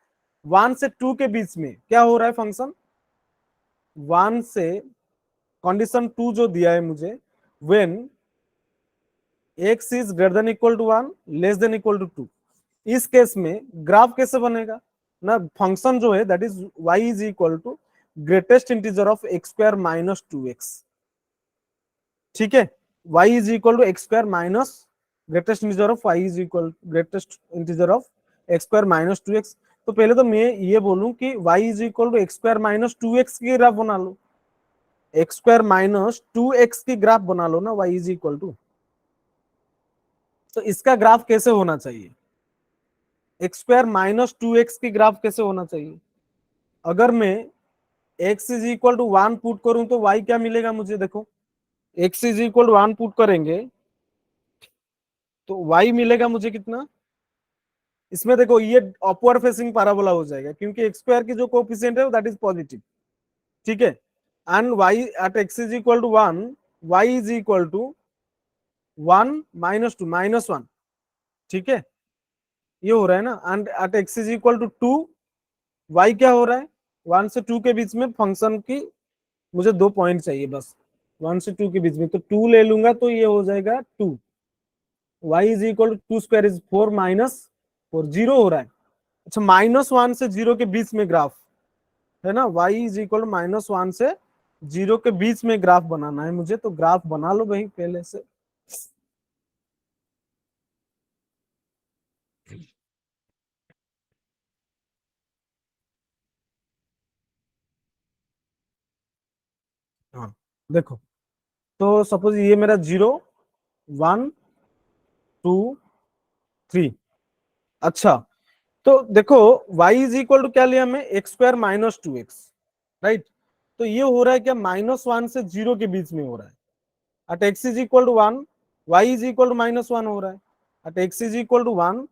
1 से 2 के बीच में क्या हो रहा है फंक्शन, 1 से, कंडीशन 2 जो दिया है मुझे, when x is greater than equal to 1, less than equal to 2, इस केस में ग्राफ कैसे बनेगा ना, फंक्शन जो है that is y is equal to greatest integer of x² - 2x। ठीक है, y is equal to x² minus greatest integer of y is equal greatest integer of x² - 2x। तो पहले तो मैं ये बोलूं कि y is equal to x² - 2x की ग्राफ बना लो, x² - 2x की ग्राफ बना लो ना, y इज इक्वल टू। तो इसका ग्राफ कैसे होना चाहिए? x² - 2x की ग्राफ कैसे होना चाहिए? अगर मैं x is equal to 1 put करूं तो y क्या मिलेगा मुझे? देखो, x is equal to 1 put करेंगे तो y मिलेगा मुझे कितना? इसमें देखो, ये अपवर्ड फेसिंग पैराबोला हो जाएगा, क्योंकि x² की जो कोएफिशिएंट है दैट इज पॉजिटिव। ठीक है, and y at x is equal to 1, y is equal to 1 - 2 -1। ठीक है, ये हो रहा है ना, and at x is equal to 2, y क्या हो रहा है? 1 से 2 के बीच में फंक्शन की मुझे 2 पॉइंट चाहिए बस, 1 से 2 के बीच में, तो 2 ले लूंगा तो ये हो जाएगा 2। y is equal to 2² is 4 - 4, 0 हो रहा है। अच्छा, -1 से 0 के बीच में ग्राफ है ना, y इज इक्वल टू -1 से 0 के बीच में ग्राफ बनाना है मुझे। तो ग्राफ बना लो भाई पहले से। हाँ, देखो, तो सपोज ये मेरा 0, 1, 2, 3। अच्छा, तो देखो, y इज इक्वल टू क्या लिया मैं, x² - 2x, राइट? तो ये हो रहा है क्या, -1 से 0 के बीच में हो रहा है। at x is equal to 1, y is equal to -1 हो रहा है। at x is equal to 1,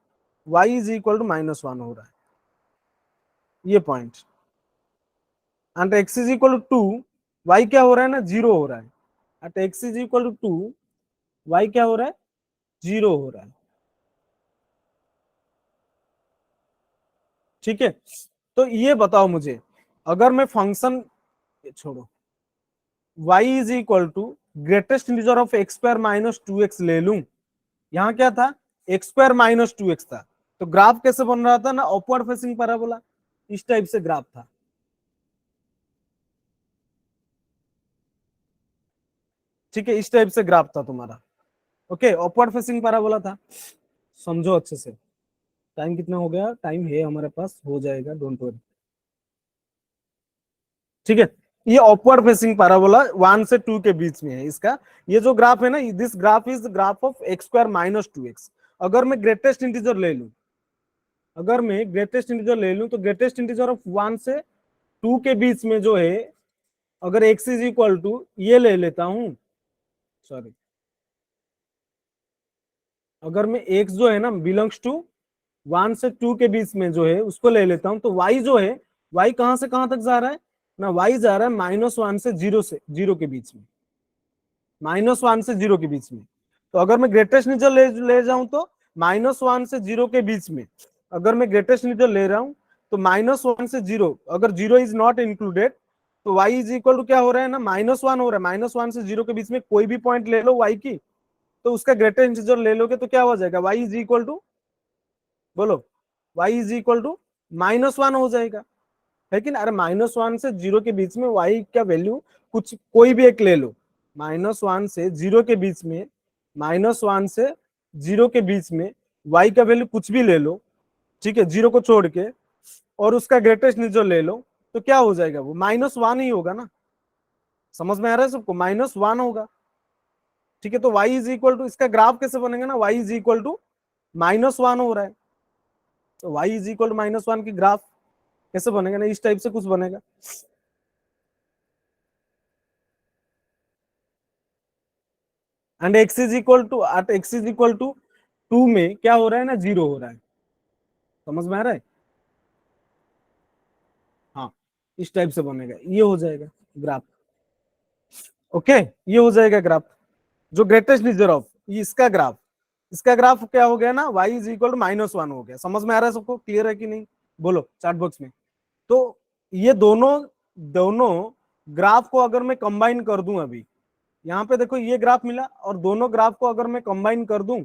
y is equal to -1 हो रहा है, ये point. And x is equal to 2, y क्या हो रहा है ना, 0 हो रहा है। at x is equal to 2, y क्या हो रहा है, 0 हो रहा है। ठीक है, तो ये बताओ मुझे, अगर मैं फंक्शन छोड़ो, y is equal to greatest integer of x² - 2x ले लूं, यहाँ क्या था, x² - 2x था। तो ग्राफ कैसे बन रहा था ना, अपवर्ड फेसिंग पैराबोला, इस टाइप से ग्राफ था। ठीक है, इस टाइप से ग्राफ था तुम्हारा। ओके, अपवर्ड फेसिंग पैराबोला था, समझो अच्छे से। टाइम कितना हो गया? टाइम है हमारे पास, हो जाएगा, डोंट वरी। ठीक है, ये अपवर्ड फेसिंग पैराबोला 1 से 2 के बीच में है इसका। ये जो ग्राफ है ना, this graph is graph of x square minus 2x। अगर मैं ग्रेटेस्ट इंटीजर ले लूं, अगर मैं ग्रेटेस्ट इंटीजर ले लूं, तो ग्रेटेस्ट इंटीजर ऑफ 1 से 2 के बीच में जो है, अगर x इज इक्वल टू ये ले लेता हूं, सॉरी, अगर मैं x जो है ना बिलोंग्स टू 1 से 2 के बीच में जो है उसको ले लेता हूं, तो y जो है, y कहां से कहां तक जा रहा है ना, y जा रहा है -1 से 0 के बीच में, -1 से 0 के बीच में। तो अगर मैं ग्रेटेस्ट इंटीजर ले जाऊं तो -1 से 0 के बीच में, अगर मैं ग्रेटेस्ट इंटीजर ले रहा हूं तो -1 से 0, अगर 0 इज नॉट इंक्लूडेड, तो y इज इक्वल टू क्या हो रहा है ना, -1 हो रहा है। -1 से 0 के बीच में कोई भी पॉइंट ले लो y की, तो उसका ग्रेटेस्ट इंटीजर ले लोगे तो क्या हो जाएगा, y इज इक्वल टू, बोलो, y इज इक्वल टू -1 हो जाएगा। लेकिन अरे -1 से 0 के बीच में y का वैल्यू कुछ कोई भी एक ले लो, -1 से 0 के बीच में, -1 से 0 के बीच में y का वैल्यू कुछ भी ले लो, ठीक है, 0 को छोड़ के, और उसका ग्रेटेस्ट इंटीजर ले लो, तो क्या हो जाएगा, वो -1 ही होगा ना। समझ में आ रहा है सबको? -1 होगा। ठीक है, तो y इज इक्वल टू, इसका ग्राफ कैसे बनेगा ना, y इज इक्वल टू -1 हो रहा है, तो y इज इक्वल टू -1 की ग्राफ कैसे बनेगा ना, इस टाइप से कुछ बनेगा। And x is equal to, at x is equal to 2 में क्या हो रहा है ना, 0 हो रहा है। समझ में आ रहा है? हाँ, इस टाइप से बनेगा, ये हो जाएगा ग्राफ। ओके, ये हो जाएगा ग्राफ, जो ग्रेटेस्ट इंटीजर ऑफ इसका ग्राफ, इसका ग्राफ क्या हो गया ना, y इज इक्वल टू -1 हो गया। समझ में आ रहा है सबको? क्लियर है कि नहीं? बोलो चैट बॉक्स में। तो ये दोनों दोनों ग्राफ को अगर मैं कंबाइन कर दूं, अभी यहाँ पे देखो ये ग्राफ मिला, और दोनों ग्राफ को अगर मैं कंबाइन कर दूं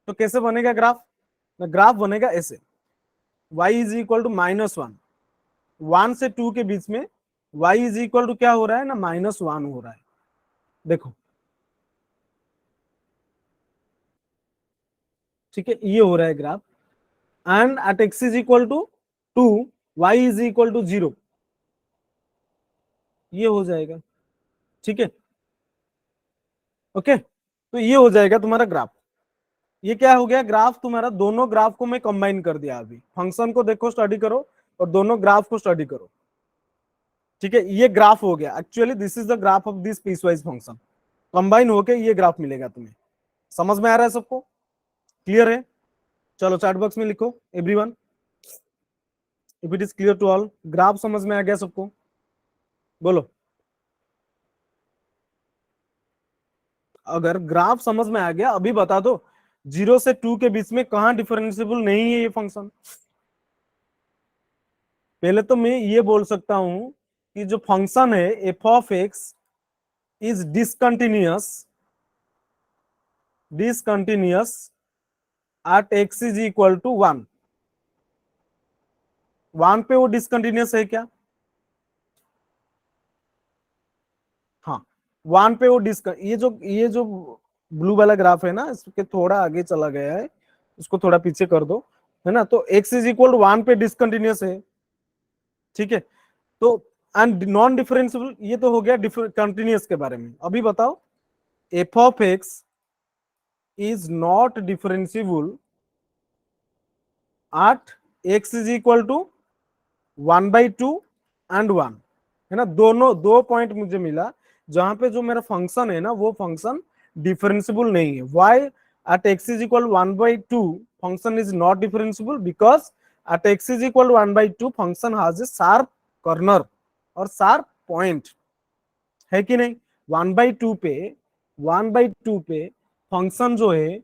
तो कैसे बनेगा ग्राफ? ग्राफ बनेगा ऐसे, y इज इक्वल टू -1, 1 से 2 के बीच में y इज इक्वल टू क्या हो रहा है ना, -1 हो रहा है। देखो, ठीक है, ये हो रहा है graph. And at x is equal to 2, y is equal to 0, ये हो जाएगा। ठीक है, ओके, तो ये हो जाएगा तुम्हारा ग्राफ। ये क्या हो गया ग्राफ तुम्हारा, दोनों ग्राफ को मैं कंबाइन कर दिया। अभी फंक्शन को देखो, स्टडी करो, और दोनों ग्राफ को स्टडी करो। ठीक है, ये ग्राफ हो गया। Actually this is the graph of this piecewise function, combine होके ये ग्राफ मिलेगा तुम्हें। समझ में आ रहा है सबको? क्लियर है? चलो चैट बॉक्स में लिखो everyone, if it is clear to all. Graph समझ में आ गया सबको? बोलो, अगर ग्राफ समझ में आ गया अभी बता दो, 0 से 2 के बीच में कहां डिफरेंशिएबल नहीं है ये फंक्शन। पहले तो मैं ये बोल सकता हूं कि जो फंक्शन है F of x is discontinuous, discontinuous at x is equal to 1। 1 पे वो डिसकंटिन्यूअस है क्या? हाँ, 1 पे वो ये जो ब्लू वाला ग्राफ है ना, इसके थोड़ा आगे चला गया है, इसको थोड़ा पीछे कर दो, है ना। तो x इज इक्वल टू 1 पे डिसकंटिन्यूअस है। ठीक है, तो एंड नॉन डिफरेंशिएबल, ये तो हो गया कंटिन्यूअस के बारे में। अभी बताओ, f of x is not differentiable at x is equal to 1/2 and 1, है ना। दोनों दो पॉइंट मुझे मिला जहां पे जो मेरा फंक्शन है ना, वो फंक्शन डिफरेंशिएबल नहीं है। Why? At x is equal 1/2 function is not differentiable because at x is equal 1/2 function has a sharp corner और शार्प पॉइंट, है कि नहीं। 1/2 पे 1/2 पे फंक्शन जो है,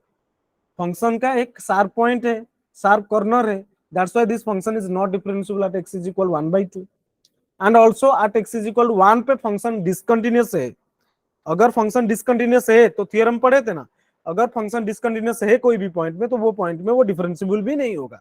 फंक्शन का एक शार्प पॉइंट है, शार्प कॉर्नर है। That's why this function is not differentiable at x is equal 1/2। And also eight x is equal 1 पे फंक्शन डिसकंटिन्यूअस है। अगर फंक्शन डिसकंटिन्यूअस है तो थियरम पढ़े थे ना, अगर फंक्शन डिसकंटिन्यूअस है कोई भी पॉइंट में, तो वो पॉइंट में वो डिफरेंशिएबल भी नहीं होगा।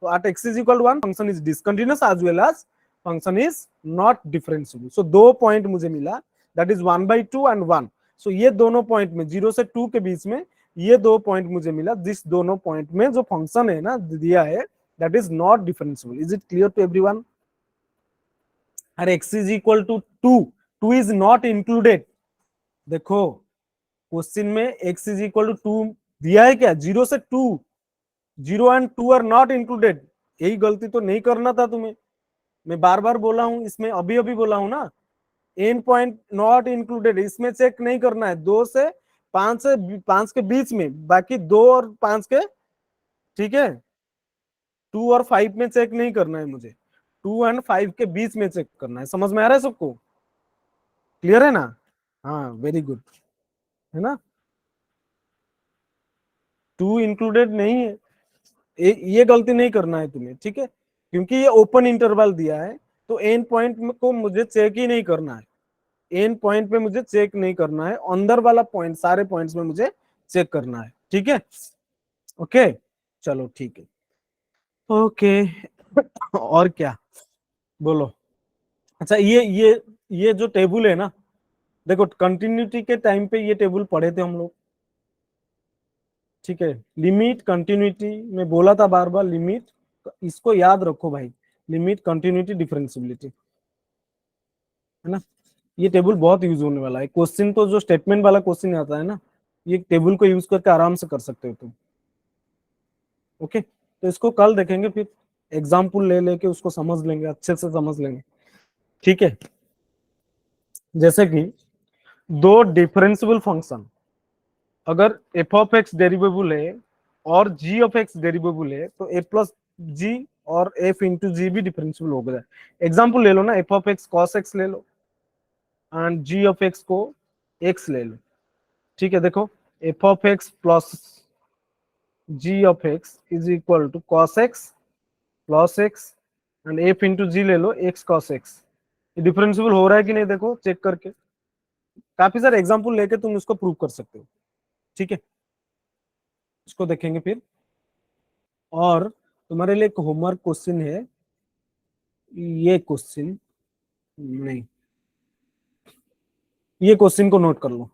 तो at x is equal 1 function is discontinuous as well as function is not differentiable. So दो पॉइंट मुझे मिला, दैट इज 1/2 एंड 1। सो ये दोनों पॉइंट में 0 से 2 के बीच में ये दो पॉइंट मुझे मिला, जिस दोनों पॉइंट में जो फंक्शन है ना दिया है that is not differentiable. Is it clear to everyone? अरे x is equal to 2, 2 is not included. देखो क्वेश्चन में x इज इक्वल टू 2 दिया है क्या? 0 से 2, 0 एंड 2 आर नॉट इंक्लूडेड। यही गलती तो नहीं करना था तुम्हें, मैं बार बार बोला हूं, इसमें अभी अभी बोला हूं ना, एन पॉइंट नॉट इंक्लूडेड, इसमें चेक नहीं करना है। 2 से 5 से 5 के बीच में, बाकी 2 और 5 के, ठीक है, 2 और 5 में चेक नहीं करना है मुझे, 2 एंड 5 के बीच में चेक करना है। समझ में आ रहा है सबको? क्लियर है ना? हाँ वेरी गुड, है ना? 2 इंक्लूडेड नहीं है, ये गलती नहीं करना है तुम्हें, ठीक है, क्योंकि ये ओपन इंटरवल दिया है, तो एन पॉइंट को मुझे चेक ही नहीं करना है। एन पॉइंट पे मुझे चेक नहीं करना है, अंदर वाला पॉइंट, सारे पॉइंट्स में मुझे चेक करना है, ठीक है? ओके, चलो ठीक है, ओके। और क्या, बोलो। अच्छा, ये जो टेबल है ना, देखो कंटिन्यूटी के टाइम पे ये टेबल पढ़े थे हम लोग, ठीक है? लिमिट कंटिन्यूटी में बोला था बार बार, लिमिट, इसको याद रखो भाई, लिमिट कंटिन्यूटी डिफरेंशिएबिलिटी, है ना? ये टेबल बहुत यूज होने वाला है, क्वेश्चन तो जो स्टेटमेंट वाला क्वेश्चन आता है ना, ये टेबल को यूज करके आराम से कर सकते हो तुम। ओके, तो इसको कल देखेंगे, फिर एग्जाम्पल ले लेके उसको समझ लेंगे, अच्छे से समझ लेंगे, ठीक है? जैसे कि दो डिफरेंशिएबल फंक्शन, अगर एफ ऑफ एक्स डेरिवेबल है और जी ऑफ एक्स डेरिवेबल है, तो ए प्लस जी और एफ इंटू जी भी डिफरेंशिएबल हो गया। एग्जाम्पल ले लो ना, f of x cos x ले लो एंड जी ऑफ एक्स को एक्स ले लो, ठीक है? देखो, f of x plus g of x is equal to cos x plus x and f into g ले लो, एक्स कॉस एक्स। ये डिफरेंशिएबल हो रहा है कि नहीं, देखो चेक करके, काफी सारे एग्जाम्पल लेके तुम इसको प्रूव कर सकते हो, ठीक है? इसको देखेंगे फिर। और तुम्हारे लिए एक होमवर्क क्वेश्चन है, ये क्वेश्चन नहीं, ये क्वेश्चन को नोट कर लो,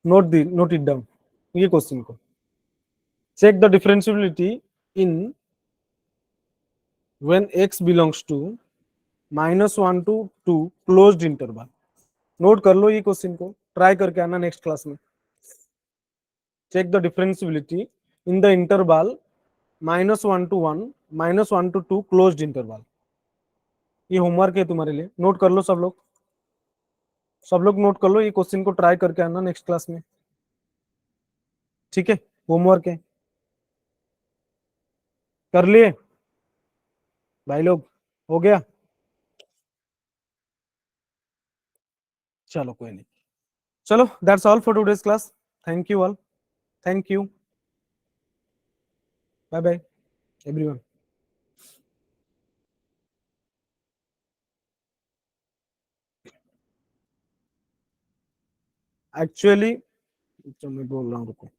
नोट इट डाउन, ये क्वेश्चन को, check the differentiability in when x belongs to -1 to 2 closed interval. Note कर लो ये क्वेश्चन को, ट्राई करके आना नेक्स्ट क्लास में। Check the differentiability in the interval -1 to 1, -1 to 2 closed interval. ये होमवर्क है तुम्हारे लिए, नोट कर लो सब लोग, सब लोग नोट कर लो, ये क्वेश्चन को ट्राई करके आना नेक्स्ट क्लास में, ठीक है? होमवर्क है, कर लिए भाई लोग? हो गया? चलो कोई नहीं, चलो that's all for today's class. Thank you all, thank you, bye bye everyone. Actually, मैं बोल रहा हूँ, रुको।